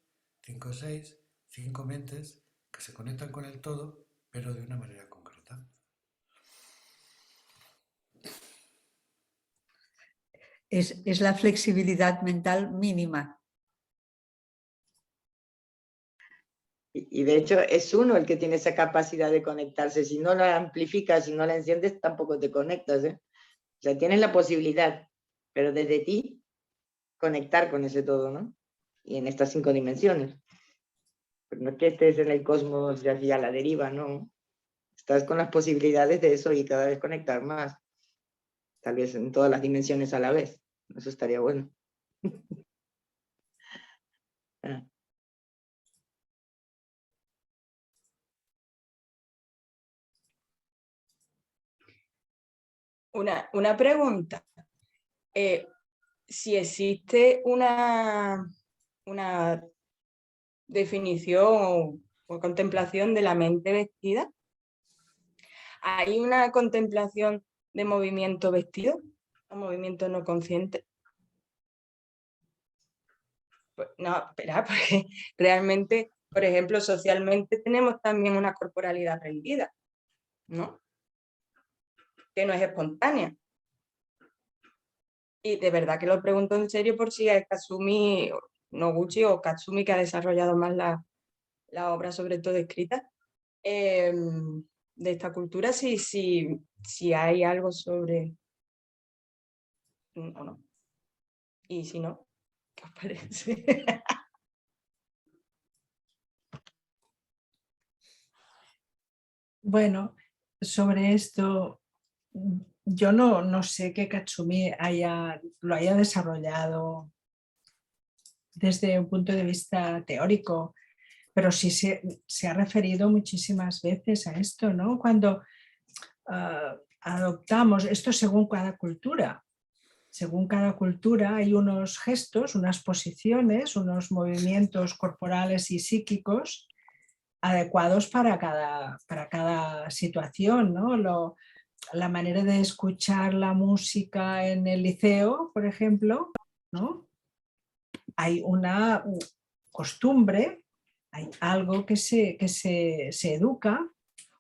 5 o 6, 5 mentes que se conectan con el todo, pero de una manera concreta. Es la flexibilidad mental mínima. Y de hecho es uno el que tiene esa capacidad de conectarse. Si no la amplificas, si no la enciendes, tampoco te conectas, ¿eh? O sea, tienes la posibilidad, pero desde ti, conectar con ese todo, ¿no? Y en estas 5 dimensiones. Pero no es que estés en el cosmos ya así a la deriva, ¿no? Estás con las posibilidades de eso y cada vez conectar más. Tal vez en todas las dimensiones a la vez. Eso estaría bueno. Ah. Una pregunta. Si existe una definición o contemplación de la mente vestida, ¿hay una contemplación de movimiento vestido o movimiento no consciente? Pues no, espera, porque realmente, por ejemplo, socialmente tenemos también una corporalidad rendida, ¿no? Que no es espontánea. Y de verdad que lo pregunto en serio por si es Kazumi Noguchi o Katsumi, que ha desarrollado más la obra, sobre todo escrita, de esta cultura, si hay algo sobre o no. Y si no, ¿qué os parece? Bueno, sobre esto, yo no sé que Katsumi lo haya desarrollado desde un punto de vista teórico, pero sí se ha referido muchísimas veces a esto, ¿no? Cuando adoptamos esto según cada cultura. Según cada cultura hay unos gestos, unas posiciones, unos movimientos corporales y psíquicos adecuados para cada situación, ¿no? La manera de escuchar la música en el liceo, por ejemplo, ¿no? Hay una costumbre, hay algo que se educa,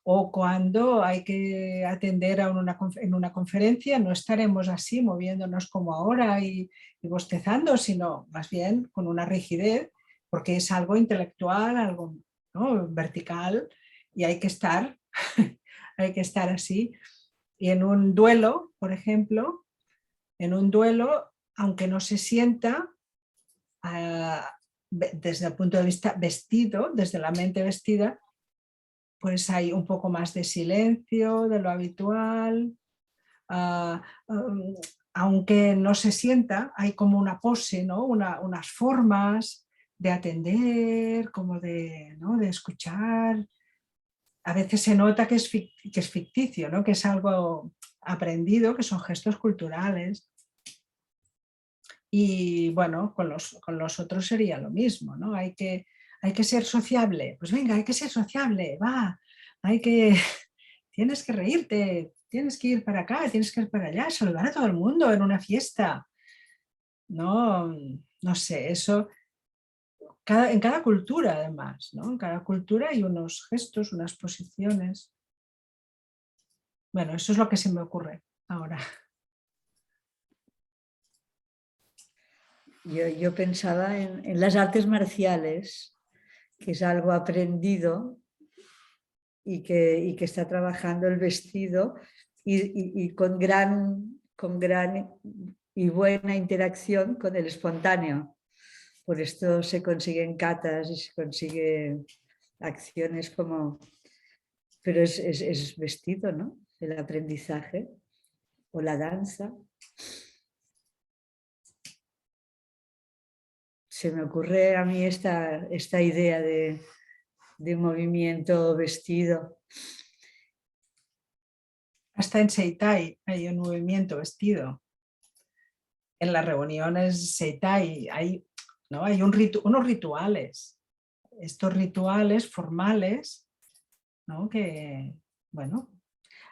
o cuando hay que atender en una conferencia no estaremos así moviéndonos como ahora y bostezando, sino más bien con una rigidez, porque es algo intelectual, algo, ¿no?, vertical, y hay que estar, hay que estar así. Y en un duelo, por ejemplo, en un duelo, aunque no se sienta, desde el punto de vista vestido, desde la mente vestida, pues hay un poco más de silencio de lo habitual, aunque no se sienta, hay como una pose, ¿no? Unas formas de atender, como ¿no?, de escuchar. A veces se nota que es ficticio, ¿no?, que es algo aprendido, que son gestos culturales. Y bueno, con los otros sería lo mismo, ¿no? Hay que ser sociable. Pues venga, hay que ser sociable, va. Tienes que reírte, tienes que ir para acá, tienes que ir para allá, saludar a todo el mundo en una fiesta. No sé, eso en cada cultura además, ¿no? En cada cultura hay unos gestos, unas posiciones. Bueno, eso es lo que se me ocurre ahora. Yo pensaba en las artes marciales, que es algo aprendido y que está trabajando el vestido y con gran y buena interacción con el espontáneo. Por esto se consiguen katas y se consiguen acciones como... Pero es vestido, ¿no? El aprendizaje o la danza. Se me ocurre a mí esta idea de movimiento vestido. Hasta en Seitai hay un movimiento vestido. En las reuniones Seitai hay unos rituales. Estos rituales formales, ¿no?, que, bueno,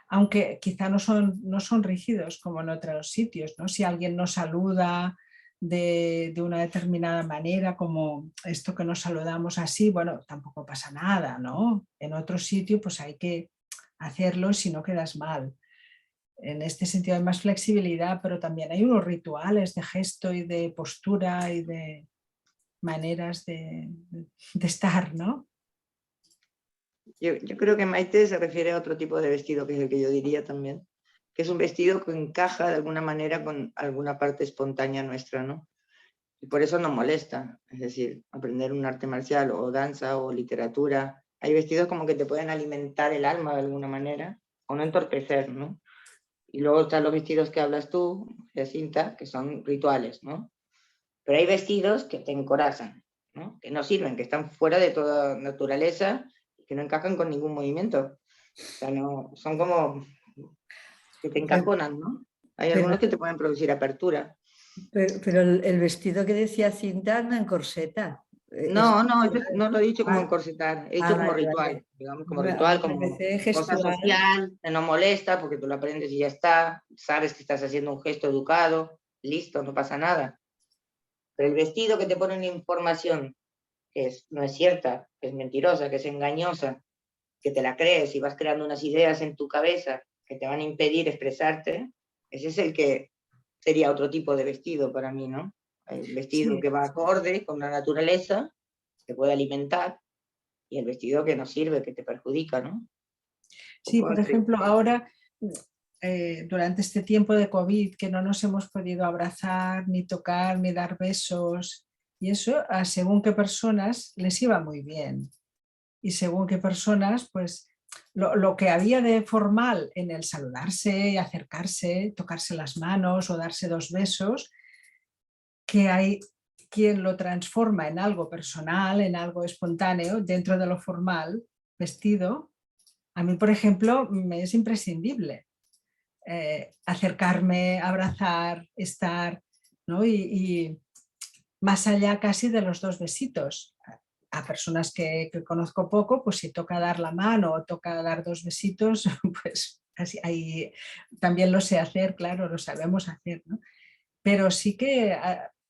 aunque quizá no son rígidos como en otros sitios, ¿no? Si alguien nos saluda de una determinada manera, como esto que nos saludamos así, bueno, tampoco pasa nada, ¿no? En otro sitio pues hay que hacerlo si no quedas mal. En este sentido hay más flexibilidad, pero también hay unos rituales de gesto y de postura y de maneras de estar, ¿no? Yo creo que Maite se refiere a otro tipo de vestido, que es el que yo diría también, que es un vestido que encaja de alguna manera con alguna parte espontánea nuestra, ¿no? Y por eso nos molesta, es decir, aprender un arte marcial o danza o literatura. Hay vestidos como que te pueden alimentar el alma de alguna manera o no entorpecer, ¿no? Y luego están los vestidos que hablas tú, Jacinta, que son rituales, ¿no? Pero hay vestidos que te encorazan, ¿no? Que no sirven, que están fuera de toda naturaleza, que no encajan con ningún movimiento. O sea, no, son como que te encajonan, ¿no? Hay algunos que te pueden producir apertura. Pero el vestido que decía Cinta no encorseta. No, no lo he dicho como encorsetar, he dicho como vale, ritual, vale. digamos, como ritual, Me como parece cosa gestual. social, que no molesta porque tú lo aprendes y ya está, sabes que estás haciendo un gesto educado, listo, no pasa nada. Pero el vestido que te pone una información que no es cierta, que es mentirosa, que es engañosa, que te la crees y vas creando unas ideas en tu cabeza que te van a impedir expresarte, ese es el que sería otro tipo de vestido para mí, ¿no? El vestido Sí. que va acorde con la naturaleza, que puede alimentar, y el vestido que no sirve, que te perjudica, ¿no? Sí, por ejemplo, ahora durante este tiempo de COVID que no nos hemos podido abrazar, ni tocar, ni dar besos, y eso a según qué personas les iba muy bien. Y según qué personas, pues lo que había de formal en el saludarse, acercarse, tocarse las manos o darse 2 besos, que hay quien lo transforma en algo personal, en algo espontáneo, dentro de lo formal, vestido. A mí, por ejemplo, me es imprescindible acercarme, abrazar, estar, ¿no? Y más allá casi de los 2 besitos. A personas que conozco poco, pues si toca dar la mano o toca dar 2 besitos, pues así, ahí también lo sé hacer, claro, lo sabemos hacer, ¿no? Pero sí que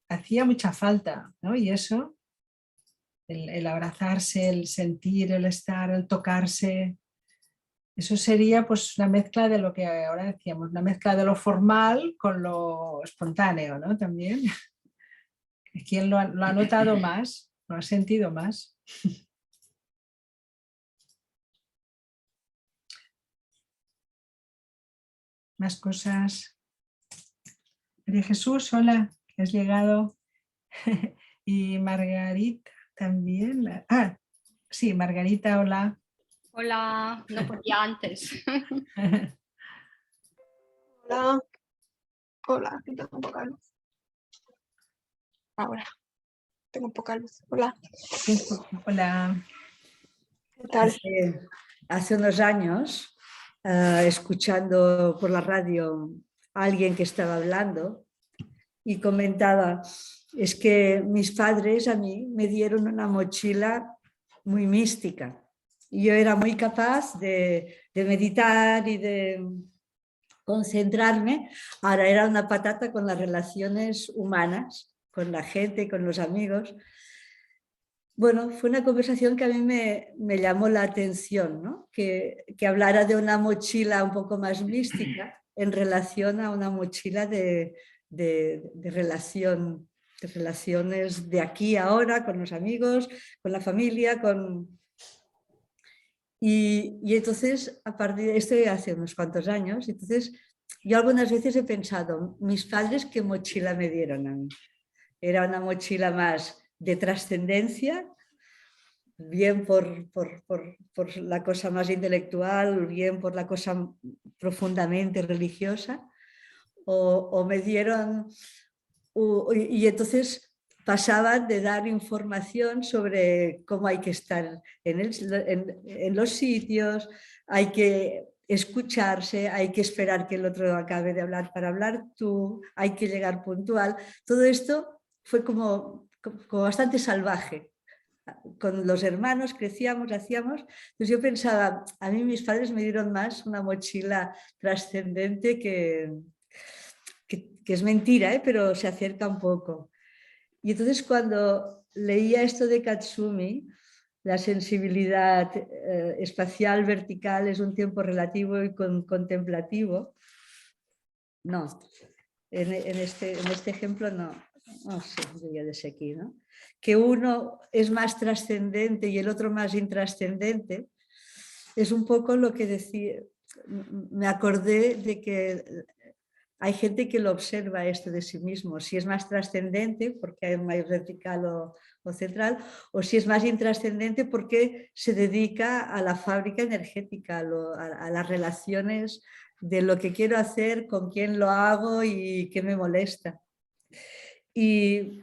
hacía mucha falta, ¿no? Y eso, el abrazarse, el sentir, el estar, el tocarse, eso sería pues una mezcla de lo que ahora decíamos, una mezcla de lo formal con lo espontáneo, ¿no? También. ¿Quién lo ha notado más? ¿Lo ha sentido más? Más cosas. María Jesús, hola, que has llegado. Y Margarita también. Ah, sí, Margarita, hola. Hola, no podía antes. Hola, hola, que tengo poca luz. Ahora, tengo poca luz. Hola, Hola. ¿qué tal? Hace unos años, escuchando por la radio a alguien que estaba hablando y comentaba, es que mis padres a mí me dieron una mochila muy mística y yo era muy capaz de meditar y de concentrarme. Ahora era una patata con las relaciones humanas, con la gente, con los amigos. Bueno, fue una conversación que a mí me llamó la atención, ¿no? Que hablara de una mochila un poco más mística en relación a una mochila de relaciones de aquí a ahora, con los amigos, con la familia, y entonces, a partir de esto hace unos cuantos años, entonces yo algunas veces he pensado, mis padres, ¿qué mochila me dieron a mí? Era una mochila más de trascendencia, bien por la cosa más intelectual, bien por la cosa profundamente religiosa, o me dieron, y entonces pasaban de dar información sobre cómo hay que estar en los sitios, hay que escucharse, hay que esperar que el otro acabe de hablar para hablar tú, hay que llegar puntual. Todo esto fue como bastante salvaje con los hermanos crecíamos, hacíamos. Entonces yo pensaba, a mí mis padres me dieron más una mochila trascendente que es mentira, pero se acerca un poco. Y entonces cuando leía esto de Katsumi, la sensibilidad espacial vertical es un tiempo relativo y contemplativo. No, en este ejemplo no sé, diría desde aquí, ¿no? Que uno es más trascendente y el otro más intrascendente, es un poco lo que decía, me acordé de que hay gente que lo observa esto de sí mismo, si es más trascendente porque hay más vertical o central, o si es más intrascendente porque se dedica a la fábrica energética, a las relaciones de lo que quiero hacer, con quién lo hago y qué me molesta. Y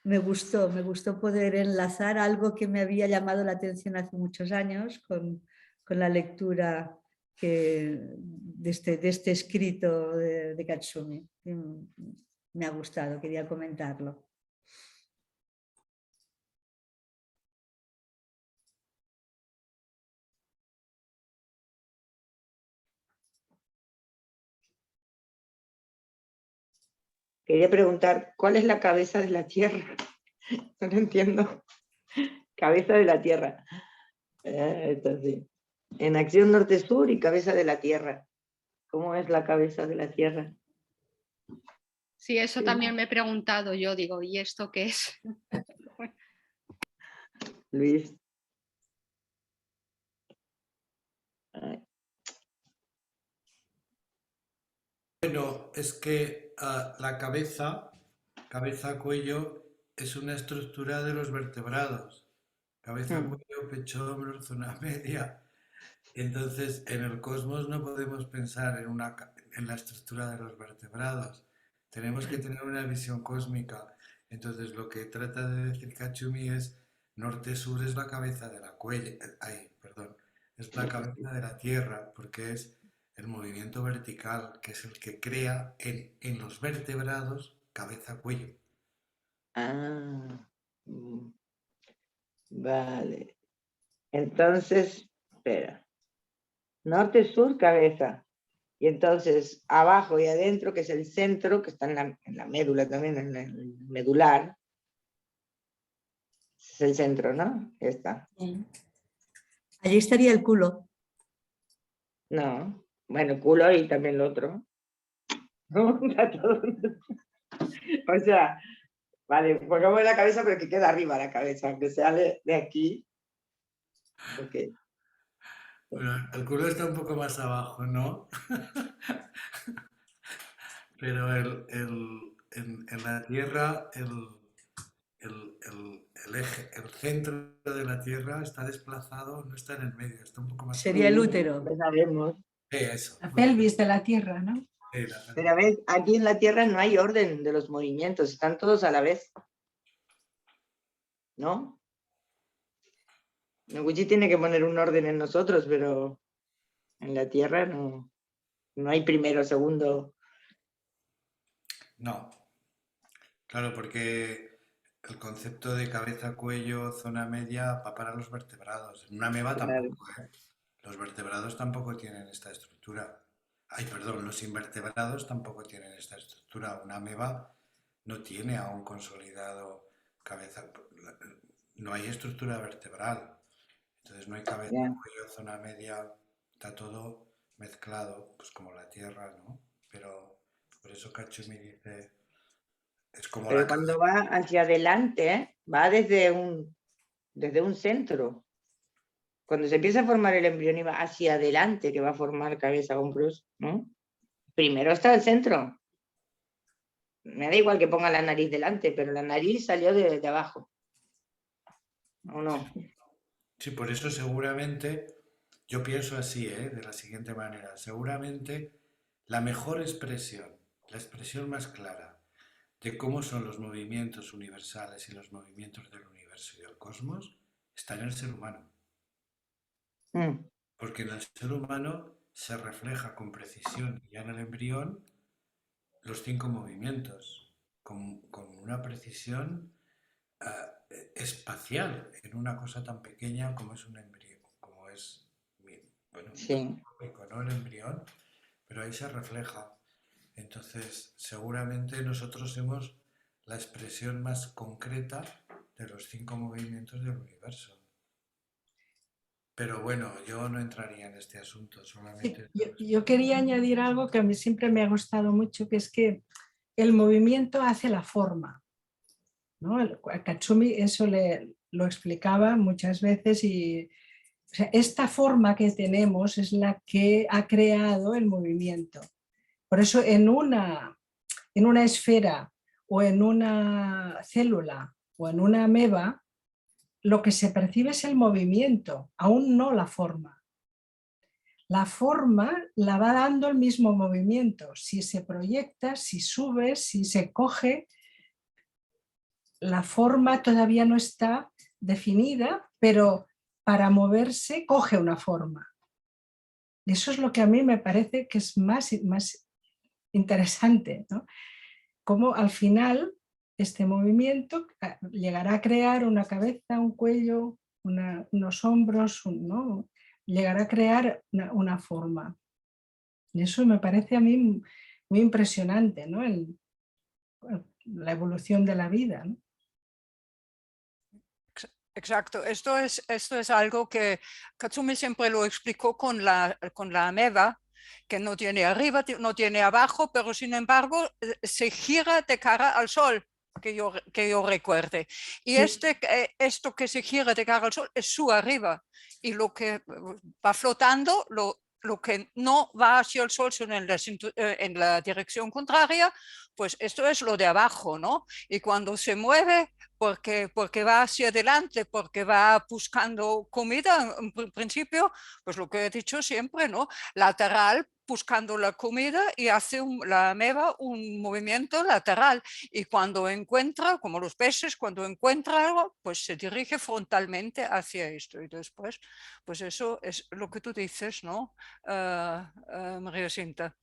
me gustó poder enlazar algo que me había llamado la atención hace muchos años con la lectura de este escrito de Katsumi. Me ha gustado, quería comentarlo. Quería preguntar, ¿cuál es la cabeza de la Tierra? No lo entiendo. Cabeza de la Tierra. Entonces, en acción norte-sur y cabeza de la Tierra. ¿Cómo es la cabeza de la Tierra? Sí, eso también me he preguntado yo, digo, ¿y esto qué es? Luis. Bueno, es que la cabeza-cuello, es una estructura de los vertebrados. Cabeza-cuello, pecho, hombro, zona media. Entonces, en el cosmos no podemos pensar en la estructura de los vertebrados. Tenemos que tener una visión cósmica. Entonces, lo que trata de decir Katsumi es norte-sur es la cabeza de la cuello. Perdón. Es la cabeza de la Tierra, porque es el movimiento vertical, que es el que crea en los vertebrados cabeza-cuello. Ah, vale. Entonces, espera. Norte, sur, cabeza. Y entonces, abajo y adentro, que es el centro, que está en la médula también, en el medular. Es el centro, ¿no? Ya está. Allí estaría el culo. No. Bueno, culo y también lo otro. ¿No? O sea, vale, pongamos la cabeza, pero que queda arriba la cabeza, aunque sea de aquí. Okay. Bueno, el culo está un poco más abajo, ¿no? Pero en la Tierra, el centro de la Tierra está desplazado, no está en el medio, está un poco más Sería el abajo. útero. Lo sabemos. Eso. La pelvis de la Tierra, ¿no? Sí, Pero a ver, aquí en la Tierra no hay orden de los movimientos, están todos a la vez. ¿No? Noguchi tiene que poner un orden en nosotros, pero en la Tierra no hay primero, segundo. No. Claro, porque el concepto de cabeza, cuello, zona media va para los vertebrados. En una ameba tampoco, ¿eh? Los vertebrados tampoco tienen esta estructura. Perdón, los invertebrados tampoco tienen esta estructura. Una ameba no tiene aún consolidado cabeza. No hay estructura vertebral. Entonces no hay cabeza, cuello, zona media. Está todo mezclado, pues como la Tierra, ¿no? Pero por eso Katsumi dice... Es como Pero cuando va hacia adelante, va desde un centro. Cuando se empieza a formar el embrión y va hacia adelante, que va a formar cabeza, hombros, ¿no? Primero está el centro. Me da igual que ponga la nariz delante, pero la nariz salió de abajo. ¿O no? Sí, por eso seguramente, yo pienso así, de la siguiente manera, seguramente la mejor expresión, la expresión más clara de cómo son los movimientos universales y los movimientos del universo y del cosmos está en el ser humano. Porque en el ser humano se refleja con precisión ya en el embrión los 5 movimientos, con una precisión espacial en una cosa tan pequeña como es un embrión, como es, bueno, Sí. ¿no? El embrión, pero ahí se refleja. Entonces, seguramente nosotros somos la expresión más concreta de los 5 movimientos del universo. Pero bueno, yo no entraría en este asunto, solamente... Yo quería añadir algo que a mí siempre me ha gustado mucho, que es que el movimiento hace la forma, ¿no? Katsumi eso lo explicaba muchas veces y o sea, esta forma que tenemos es la que ha creado el movimiento. Por eso en una esfera o en una célula o en una ameba, lo que se percibe es el movimiento, aún no la forma. La forma la va dando el mismo movimiento. Si se proyecta, si sube, si se coge, la forma todavía no está definida, pero para moverse coge una forma. Eso es lo que a mí me parece que es más interesante, ¿no? Cómo al final este movimiento llegará a crear una cabeza, un cuello, unos hombros, ¿no? Llegará a crear una forma. Y eso me parece a mí muy impresionante, ¿no? La evolución de la vida, ¿no? Exacto, esto es algo que Katsumi siempre lo explicó con la ameba, que no tiene arriba, no tiene abajo, pero sin embargo se gira de cara al sol, que yo recuerde. Y esto que se gira de cara al sol es su arriba, y lo que va flotando, lo que no va hacia el sol, sino en la dirección contraria, pues esto es lo de abajo, ¿no? Y cuando se mueve, porque va hacia adelante, porque va buscando comida, en principio, pues lo que he dicho siempre, ¿no? Lateral, buscando la comida, y hace la ameba un movimiento lateral, y cuando encuentra, como los peces, cuando encuentra algo, pues se dirige frontalmente hacia esto, y después, pues eso es lo que tú dices, ¿no? María Cinta.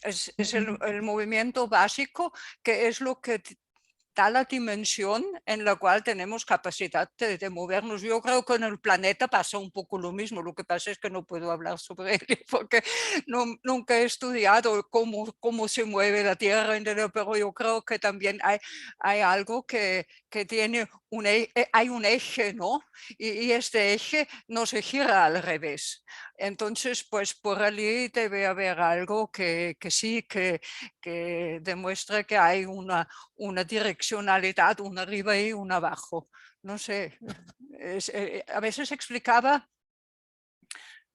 Es el movimiento básico, que es lo que da la dimensión en la cual tenemos capacidad de movernos. Yo creo que en el planeta pasa un poco lo mismo, lo que pasa es que no puedo hablar sobre ello porque nunca he estudiado cómo se mueve la Tierra, pero yo creo que también hay algo que tiene hay un eje, ¿no? Y este eje no se gira al revés. Entonces, pues por allí debe haber algo que sí, que demuestra que hay una direccionalidad, una arriba y una abajo. No sé, a veces explicaba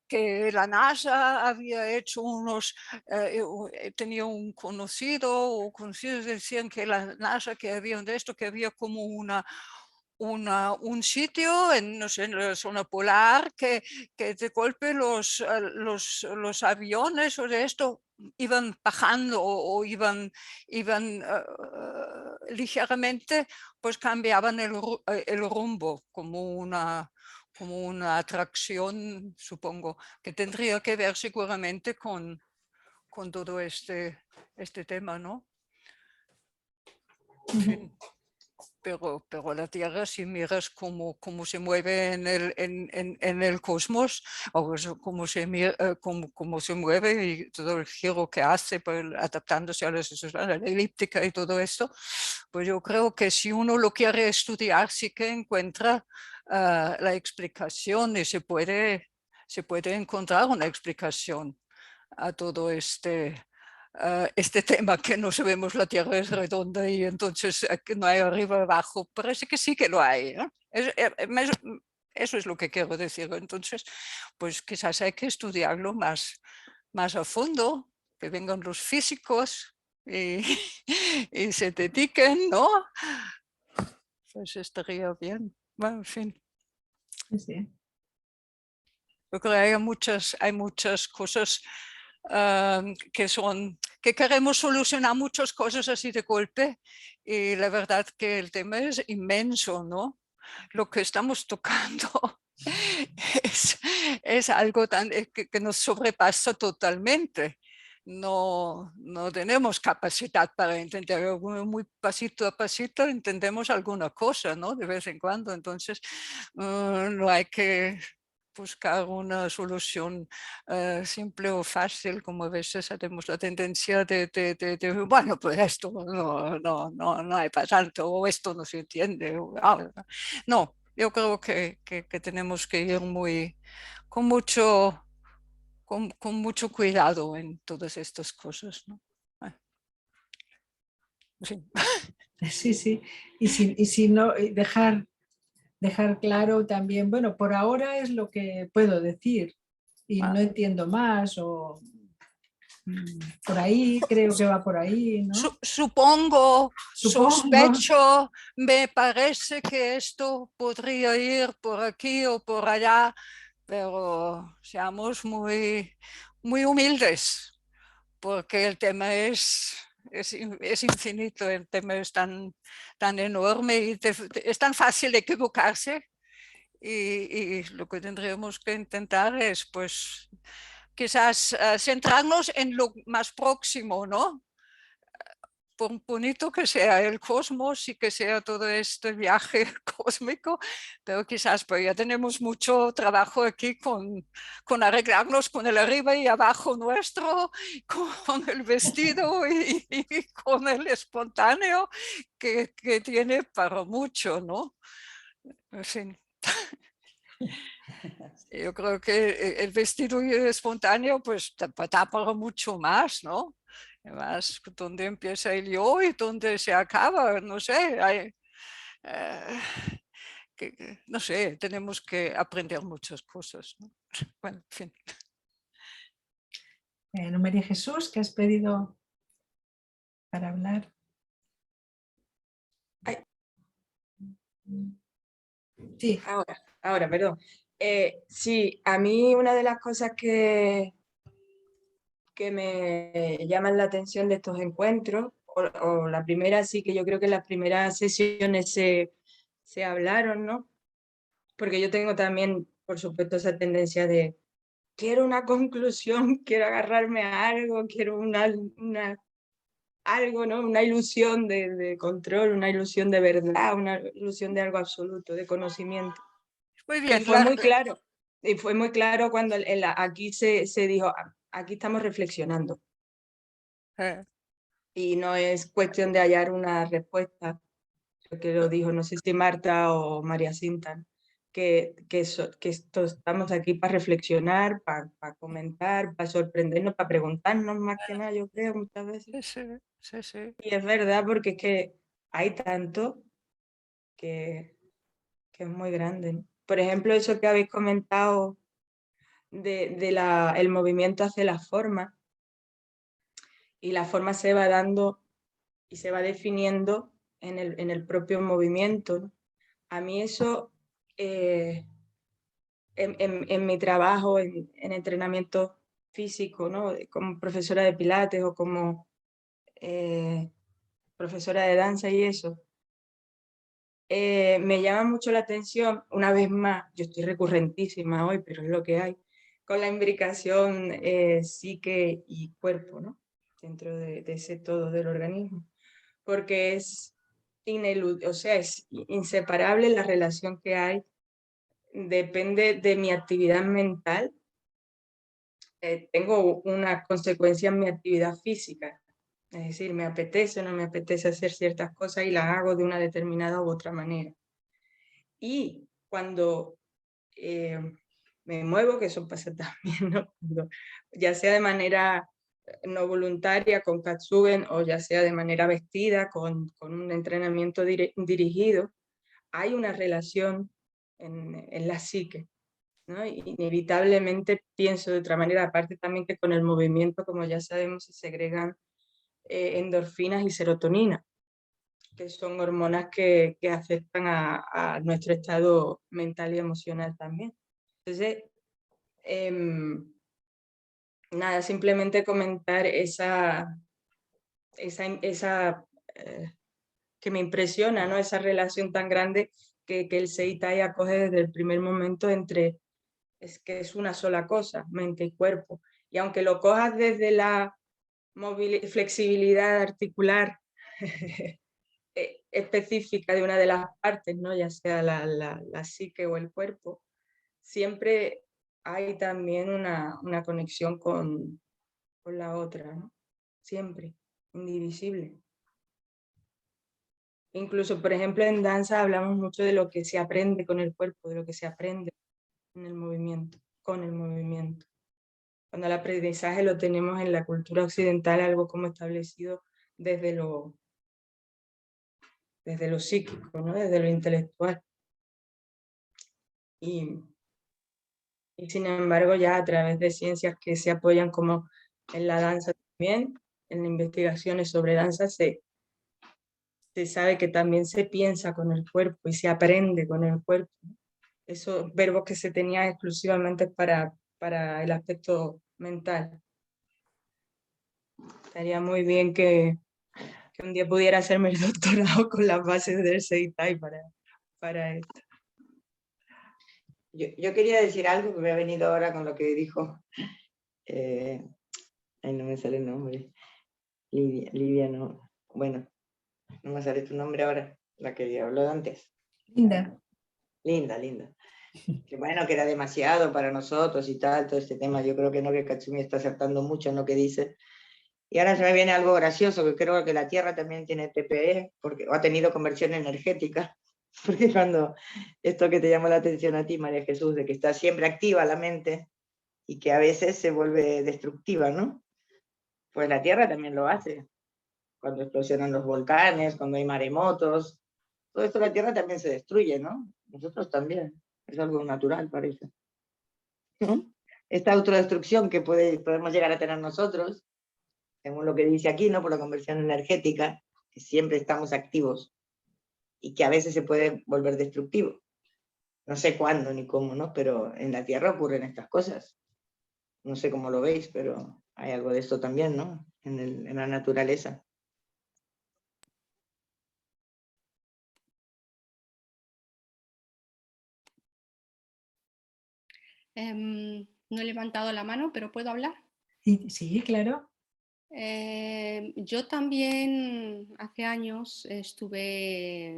que la NASA había hecho tenía un conocido, o conocidos decían que la NASA, que había de esto, que había como un sitio no sé, en la zona polar, que de golpe los aviones o de esto iban bajando o iban ligeramente, pues cambiaban el rumbo, como una atracción, supongo, que tendría que ver seguramente con todo este tema, ¿no? En fin. Pero la Tierra, si miras cómo se mueve en el cosmos, o cómo se mueve y todo el giro que hace, adaptándose a la elíptica y todo esto, pues yo creo que si uno lo quiere estudiar, sí que encuentra la explicación, y se puede encontrar una explicación a todo este tema, que no sabemos, la Tierra es redonda y entonces no hay arriba abajo. Parece que sí que lo hay, ¿no? Eso es lo que quiero decir. Entonces, pues quizás hay que estudiarlo más a fondo, que vengan los físicos y, y se dediquen, ¿no? Pues estaría bien. Bueno, en fin. Sí. Yo creo que hay muchas cosas que queremos solucionar, muchas cosas así de golpe, y la verdad que el tema es inmenso, ¿no? Lo que estamos tocando es algo que nos sobrepasa totalmente. no tenemos capacidad para entender, muy pasito a pasito entendemos alguna cosa, ¿no? De vez en cuando, entonces no hay que buscar una solución simple o fácil, como a veces tenemos la tendencia de bueno, pues esto no hay para tanto, o esto no se entiende. No, yo creo que tenemos que ir con mucho cuidado en todas estas cosas, ¿no? Sí. Sí, sí. Y si no, dejar claro también, bueno, por ahora es lo que puedo decir y no entiendo más o por ahí, creo que va por ahí, ¿no? Supongo, Supongo. sospecho, me parece que esto podría ir por aquí o por allá, pero seamos muy humildes, porque el tema es infinito, el tema es tan enorme y es tan fácil equivocarse, y lo que tendríamos que intentar es, pues, quizás centrarnos en lo más próximo, ¿no? Por bonito que sea el cosmos y que sea todo este viaje cósmico, pero quizás pues ya tenemos mucho trabajo aquí con arreglarnos con el arriba y abajo nuestro, con el vestido y con el espontáneo que tiene para mucho, ¿no? En fin. Yo creo que el vestido espontáneo pues da para mucho más, ¿no? Además, ¿dónde empieza el yo y dónde se acaba? No sé, no sé, tenemos que aprender muchas cosas, ¿no? Bueno, en fin. María Jesús, ¿qué has pedido para hablar? Ay. Sí. Ahora, perdón. Sí, a mí una de las cosas que me llaman la atención de estos encuentros, o la primera sí, que yo creo que en las primeras sesiones se hablaron, ¿no? Porque yo tengo también, por supuesto, esa tendencia de quiero una conclusión, quiero agarrarme a algo, quiero algo, ¿no? Una ilusión de control, una ilusión de verdad, una ilusión de algo absoluto, de conocimiento. Muy bien. Y fue muy claro. Y fue muy claro cuando aquí se dijo, aquí estamos reflexionando. Y no es cuestión de hallar una respuesta, que lo dijo, no sé si Marta o María Cinta, que estamos aquí para reflexionar, para comentar, para sorprendernos, para preguntarnos más que nada, yo creo, muchas veces. Sí, sí. Y es verdad, porque es que hay tanto que es muy grande, ¿no? Por ejemplo, eso que habéis comentado el movimiento hacia la forma, y la forma se va dando y se va definiendo en el propio movimiento, ¿no? A mí eso, en mi trabajo, en entrenamiento físico, ¿no? Como profesora de pilates o como profesora de danza y eso, me llama mucho la atención, una vez más, yo estoy recurrentísima hoy, pero es lo que hay, con la imbricación psique y cuerpo, ¿no? Dentro de ese todo del organismo, porque es o sea, es inseparable la relación que hay, depende de mi actividad mental, tengo una consecuencia en mi actividad física, es decir, me apetece o no me apetece hacer ciertas cosas y las hago de una determinada u otra manera. Y cuando me muevo, que eso pasa también, ¿no? Ya sea de manera no voluntaria con Katsugen o ya sea de manera vestida con un entrenamiento dirigido, hay una relación en la psique, ¿no? Inevitablemente pienso de otra manera, aparte también que con el movimiento, como ya sabemos, se segregan endorfinas y serotonina, que son hormonas que afectan a nuestro estado mental y emocional también. Entonces, nada, simplemente comentar esa que me impresiona, ¿no? Esa relación tan grande que el Seitai acoge desde el primer momento es que es una sola cosa, mente y cuerpo. Y aunque lo cojas desde la flexibilidad articular específica de una de las partes, ¿no? Ya sea la psique o el cuerpo, siempre hay también una conexión con la otra, ¿no? Siempre, indivisible. Incluso, por ejemplo, en danza hablamos mucho de lo que se aprende con el cuerpo, de lo que se aprende en el movimiento, con el movimiento. Cuando el aprendizaje lo tenemos en la cultura occidental, algo como establecido desde lo psíquico, ¿no? Desde lo intelectual. Y sin embargo, ya a través de ciencias que se apoyan como en la danza también, en investigaciones sobre danza, se sabe que también se piensa con el cuerpo y se aprende con el cuerpo. Esos verbos que se tenían exclusivamente para el aspecto mental. Estaría muy bien que un día pudiera hacerme el doctorado con las bases del Seitai para esto. Yo quería decir algo que me ha venido ahora con lo que dijo. Ay, no me sale el nombre. Livia, no. Bueno, no me sale tu nombre ahora, la que habló antes. Linda. Linda. Que bueno, que era demasiado para nosotros y tal, todo este tema. Yo creo que no, que Katsumi está acertando mucho en lo que dice. Y ahora se me viene algo gracioso, que creo que la Tierra también tiene TPE, porque ha tenido conversión energética. Porque cuando esto que te llamó la atención a ti, María Jesús, de que está siempre activa la mente y que a veces se vuelve destructiva, ¿no? Pues la Tierra también lo hace. Cuando explosionan los volcanes, cuando hay maremotos, todo esto la Tierra también se destruye, ¿no? Nosotros también. Es algo natural, parece. ¿No? Esta autodestrucción que podemos llegar a tener nosotros, según lo que dice aquí, ¿no? Por la conversión energética, que siempre estamos activos y que a veces se puede volver destructivo. No sé cuándo ni cómo, ¿no? Pero en la Tierra ocurren estas cosas. No sé cómo lo veis, pero hay algo de esto también, ¿no? En la naturaleza. No he levantado la mano, pero ¿puedo hablar? Sí, claro. Yo también hace años estuve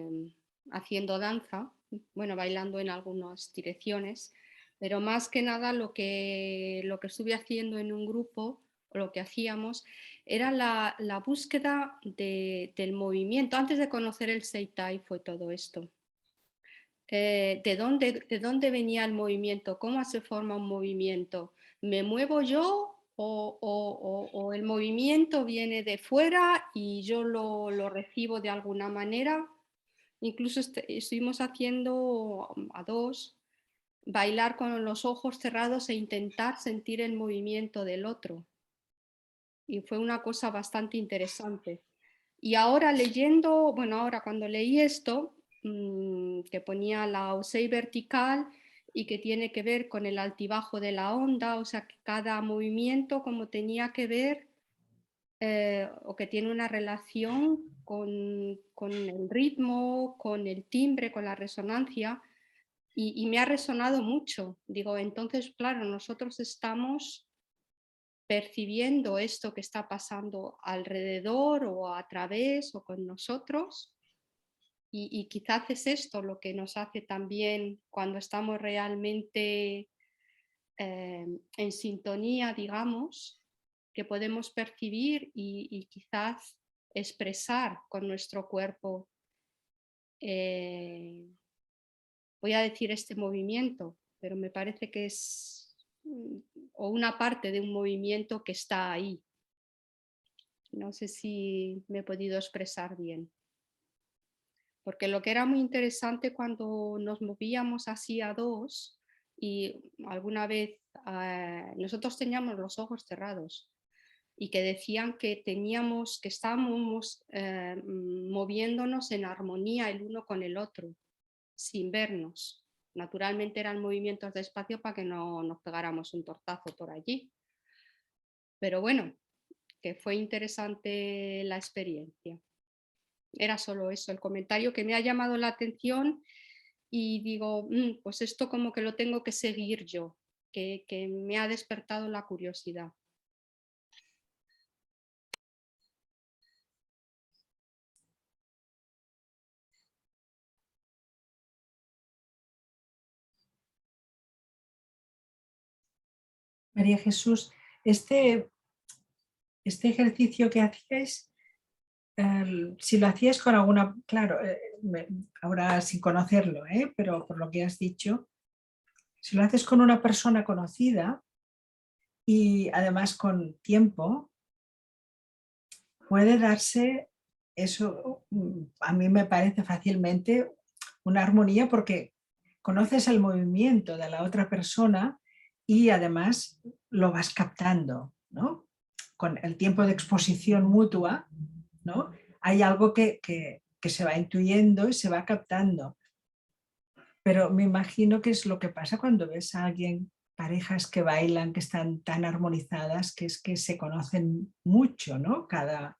haciendo danza, bueno, bailando en algunas direcciones, pero más que nada lo que estuve haciendo en un grupo, o lo que hacíamos, era la búsqueda del movimiento. Antes de conocer el Seitai fue todo esto. ¿De dónde venía el movimiento? ¿Cómo se forma un movimiento? ¿Me muevo yo o el movimiento viene de fuera y yo lo recibo de alguna manera? Incluso estuvimos haciendo a dos, bailar con los ojos cerrados e intentar sentir el movimiento del otro. Y fue una cosa bastante interesante. Y ahora leyendo, bueno, ahora cuando leí esto, que ponía la Osei vertical y que tiene que ver con el altibajo de la onda, o sea, que cada movimiento como tenía que ver o que tiene una relación con el ritmo, con el timbre, con la resonancia, y me ha resonado mucho. Digo, entonces, claro, nosotros estamos percibiendo esto que está pasando alrededor o a través o con nosotros. Y quizás es esto lo que nos hace también cuando estamos realmente en sintonía, digamos, que podemos percibir y quizás expresar con nuestro cuerpo, voy a decir este movimiento, pero me parece que es o una parte de un movimiento que está ahí. No sé si me he podido expresar bien. Porque lo que era muy interesante cuando nos movíamos así a dos y alguna vez nosotros teníamos los ojos cerrados y que decían que estábamos moviéndonos en armonía el uno con el otro, sin vernos. Naturalmente eran movimientos de espacio para que no nos pegáramos un tortazo por allí. Pero bueno, que fue interesante la experiencia. Era solo eso, el comentario que me ha llamado la atención y digo, pues esto como que lo tengo que seguir yo, que me ha despertado la curiosidad. María Jesús, este ejercicio que hacíais, si lo hacíais con alguna, claro, ahora sin conocerlo, pero por lo que has dicho, si lo haces con una persona conocida y además con tiempo, puede darse eso, a mí me parece fácilmente una armonía porque conoces el movimiento de la otra persona y además lo vas captando, ¿no? Con el tiempo de exposición mutua, ¿no? Hay algo que se va intuyendo y se va captando. Pero me imagino que es lo que pasa cuando ves a alguien, parejas que bailan, que están tan armonizadas, que es que se conocen mucho, ¿no? Cada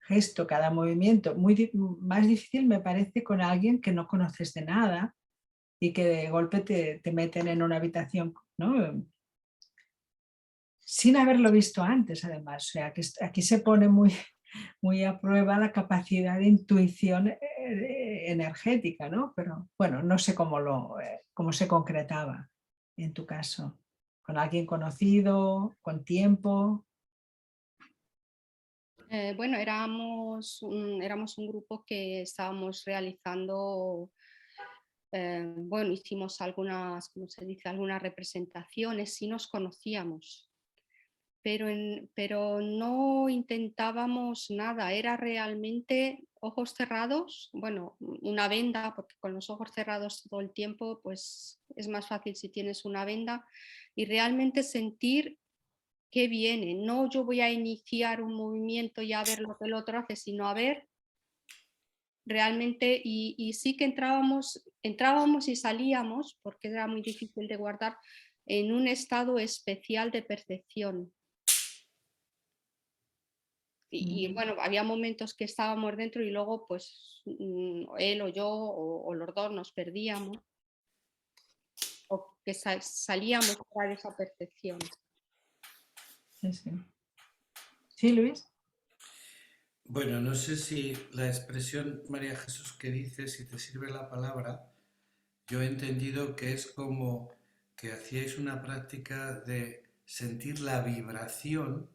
gesto, cada movimiento. Más difícil me parece con alguien que no conoces de nada y que de golpe te meten en una habitación, ¿no? Sin haberlo visto antes, además. O sea, que aquí se pone muy a prueba la capacidad de intuición energética, ¿no? Pero bueno, no sé cómo se concretaba en tu caso. ¿Con alguien conocido? ¿Con tiempo? Bueno, éramos un grupo que estábamos realizando, bueno, hicimos algunas, ¿cómo se dice?, algunas representaciones, sí nos conocíamos, pero no intentábamos nada, era realmente ojos cerrados, bueno, una venda, porque con los ojos cerrados todo el tiempo, pues es más fácil si tienes una venda, y realmente sentir qué viene. No yo voy a iniciar un movimiento y a ver lo que el otro hace, sino a ver realmente, y sí que entrábamos y salíamos, porque era muy difícil de guardar, en un estado especial de percepción. Y bueno, había momentos que estábamos dentro y luego pues él o yo o los dos nos perdíamos o que salíamos para esa percepción. Sí, sí. ¿Sí, Luis? Bueno, no sé si la expresión, María Jesús, que dices, si te sirve la palabra, yo he entendido que es como que hacíais una práctica de sentir la vibración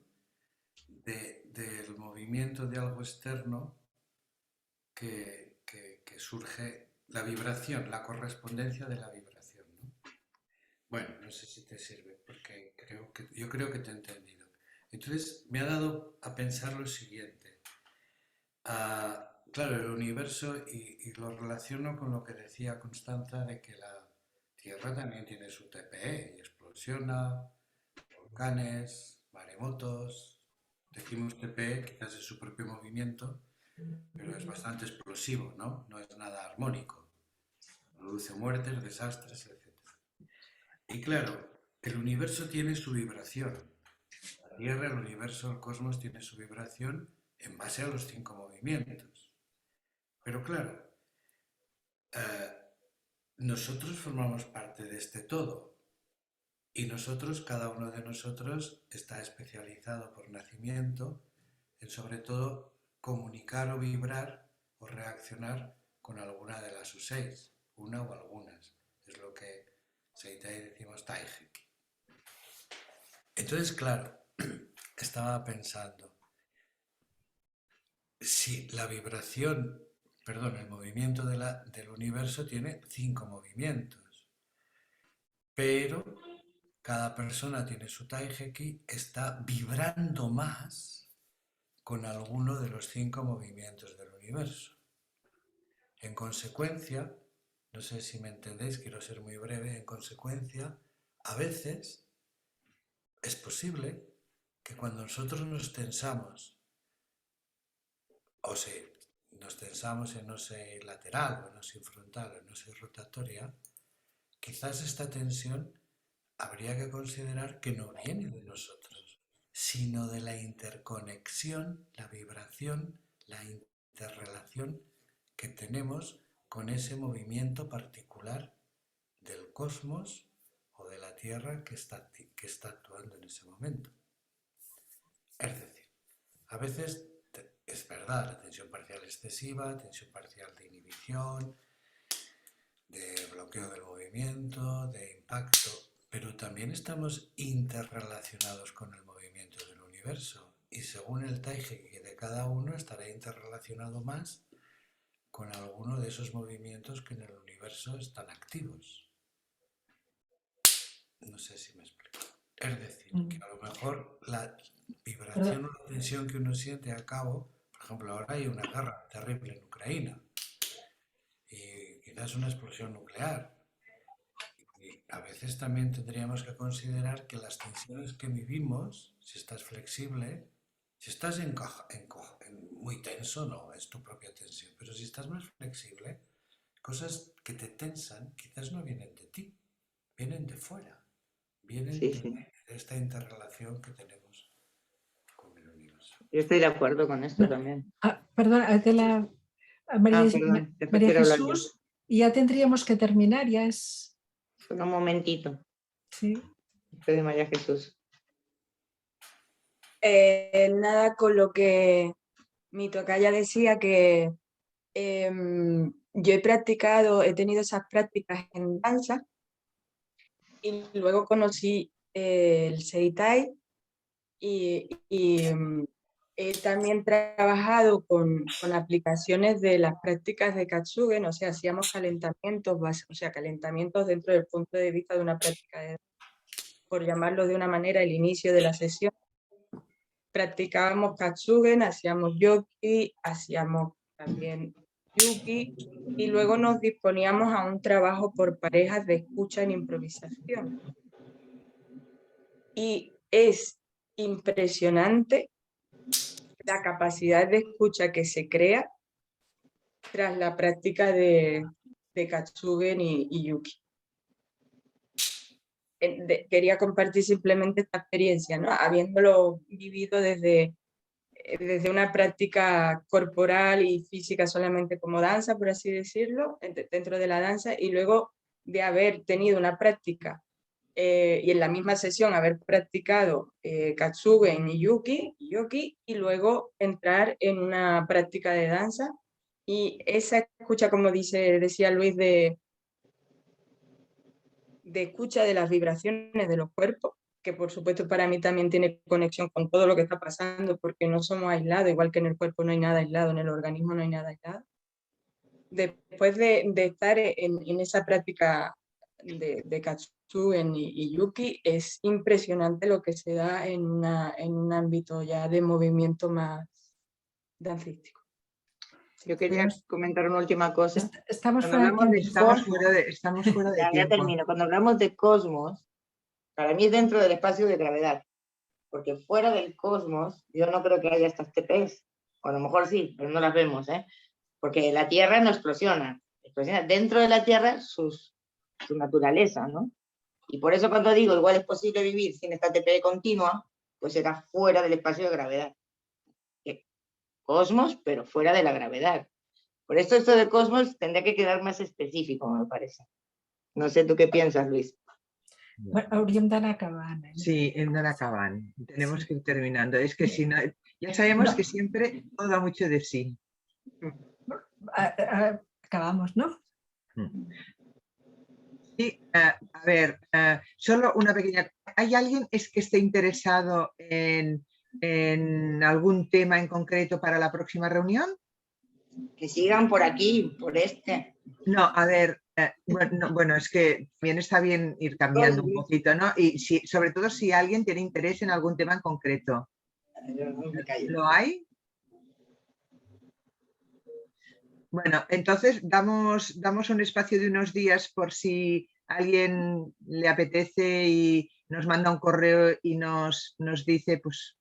del movimiento de algo externo que surge, la vibración, la correspondencia de la vibración, ¿no? Bueno, no sé si te sirve, porque yo creo que te he entendido. Entonces me ha dado a pensar lo siguiente. Claro, el universo, y lo relaciono con lo que decía Constanza, de que la Tierra también tiene su TPE y explosiona, volcanes, maremotos. Decimos TPE, quizás es su propio movimiento, pero es bastante explosivo, ¿no? No es nada armónico. Produce muertes, desastres, etc. Y claro, el universo tiene su vibración. La Tierra, el universo, el cosmos tiene su vibración en base a los 5 movimientos. Pero claro, nosotros formamos parte de este todo. Y nosotros, cada uno de nosotros, está especializado por nacimiento en sobre todo comunicar o vibrar o reaccionar con alguna de las 6, una o algunas. Es lo que Seitai decimos Taijiki. Entonces, claro, estaba pensando, si la vibración, perdón, el movimiento del universo tiene 5 movimientos, pero cada persona tiene su Taijiki, está vibrando más con alguno de los 5 movimientos del universo. En consecuencia, no sé si me entendéis, quiero ser muy breve, en consecuencia, a veces es posible que cuando nosotros nos tensamos, o sea, nos tensamos en OSE lateral, o en OSE frontal, o en OSE rotatoria, quizás esta tensión habría que considerar que no viene de nosotros, sino de la interconexión, la vibración, la interrelación que tenemos con ese movimiento particular del cosmos o de la Tierra que está actuando en ese momento. Es decir, a veces es verdad, la tensión parcial excesiva, tensión parcial de inhibición, de bloqueo del movimiento, de impacto, pero pero también estamos interrelacionados con el movimiento del universo. Y según el taiji de cada uno, estará interrelacionado más con alguno de esos movimientos que en el universo están activos. No sé si me explico. Es decir, que a lo mejor la vibración o la tensión que uno siente a cabo, por ejemplo, ahora hay una guerra terrible en Ucrania y quizás una explosión nuclear. Y a veces también tendríamos que considerar que las tensiones que vivimos, si estás flexible, si estás muy tenso, no, es tu propia tensión, pero si estás más flexible, cosas que te tensan quizás no vienen de ti, vienen de fuera. Vienen de esta interrelación que tenemos con el universo. Yo estoy de acuerdo con esto también. Perdón, María Jesús, ya tendríamos que terminar, ya es... Solo un momentito. Sí. Soy de María Jesús. Nada, con lo que mi tocaya decía que yo he tenido esas prácticas en danza y luego conocí el Seitai y he también trabajado con aplicaciones de las prácticas de Katsugen, o sea, hacíamos calentamientos dentro del punto de vista de una práctica, por llamarlo de una manera, el inicio de la sesión. Practicábamos Katsugen, hacíamos Yoki, hacíamos también Yuki y luego nos disponíamos a un trabajo por parejas de escucha en improvisación. Y es impresionante la capacidad de escucha que se crea tras la práctica de Katsugen y Yuki. Quería compartir simplemente esta experiencia, ¿no? Habiéndolo vivido desde una práctica corporal y física solamente como danza, por así decirlo, dentro de la danza, y luego de haber tenido una práctica y en la misma sesión haber practicado Katsugen y Yoki, y luego entrar en una práctica de danza. Y esa escucha, como decía Luis, de escucha de las vibraciones de los cuerpos, que por supuesto para mí también tiene conexión con todo lo que está pasando, porque no somos aislados, igual que en el cuerpo no hay nada aislado, en el organismo no hay nada aislado. Después de estar en esa práctica de Katsugen y Yuki, es impresionante lo que se da en un ámbito ya de movimiento más dancístico. Yo quería comentar una última cosa. Estamos fuera de tiempo. Ya termino. Cuando hablamos de cosmos, para mí es dentro del espacio de gravedad, porque fuera del cosmos yo no creo que haya estas TPs, o a lo mejor sí, pero no las vemos, porque la Tierra no explosiona dentro de la Tierra su naturaleza, ¿no? Y por eso cuando digo igual es posible vivir sin esta TP continua, pues será fuera del espacio de gravedad. Cosmos, pero fuera de la gravedad. Por esto de cosmos tendría que quedar más específico, me parece. No sé tú qué piensas, Luis. Hauríem d'anar acabant. Sí, hem d'anar acabant. Tenemos que ir terminando. Es que si no, ya sabemos que siempre todo da mucho de sí. Acabamos, ¿no? Sí, a ver, solo una pequeña... ¿Hay alguien que esté interesado en algún tema en concreto para la próxima reunión? Que sigan por aquí, por este. No, a ver, bueno, es que también está bien ir cambiando un poquito, ¿no? Y sobre todo si alguien tiene interés en algún tema en concreto. ¿Lo hay? Bueno, entonces damos un espacio de unos días por si a alguien le apetece y nos manda un correo y nos dice pues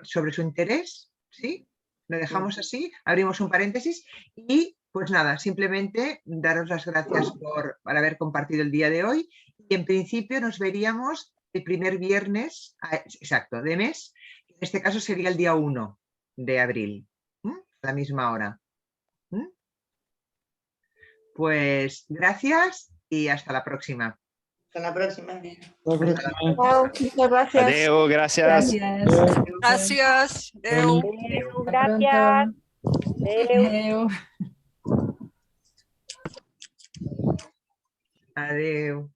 sobre su interés, ¿sí? Lo dejamos así, abrimos un paréntesis y pues nada, simplemente daros las gracias por haber compartido el día de hoy y en principio nos veríamos el primer viernes, exacto, de mes, en este caso sería el día 1 de abril, a la misma hora. Pues gracias y hasta la próxima. Hasta la próxima. Chao, muchas gracias. Adeu, gracias. Gracias. Adeu. Gracias. Adeu. Adeu.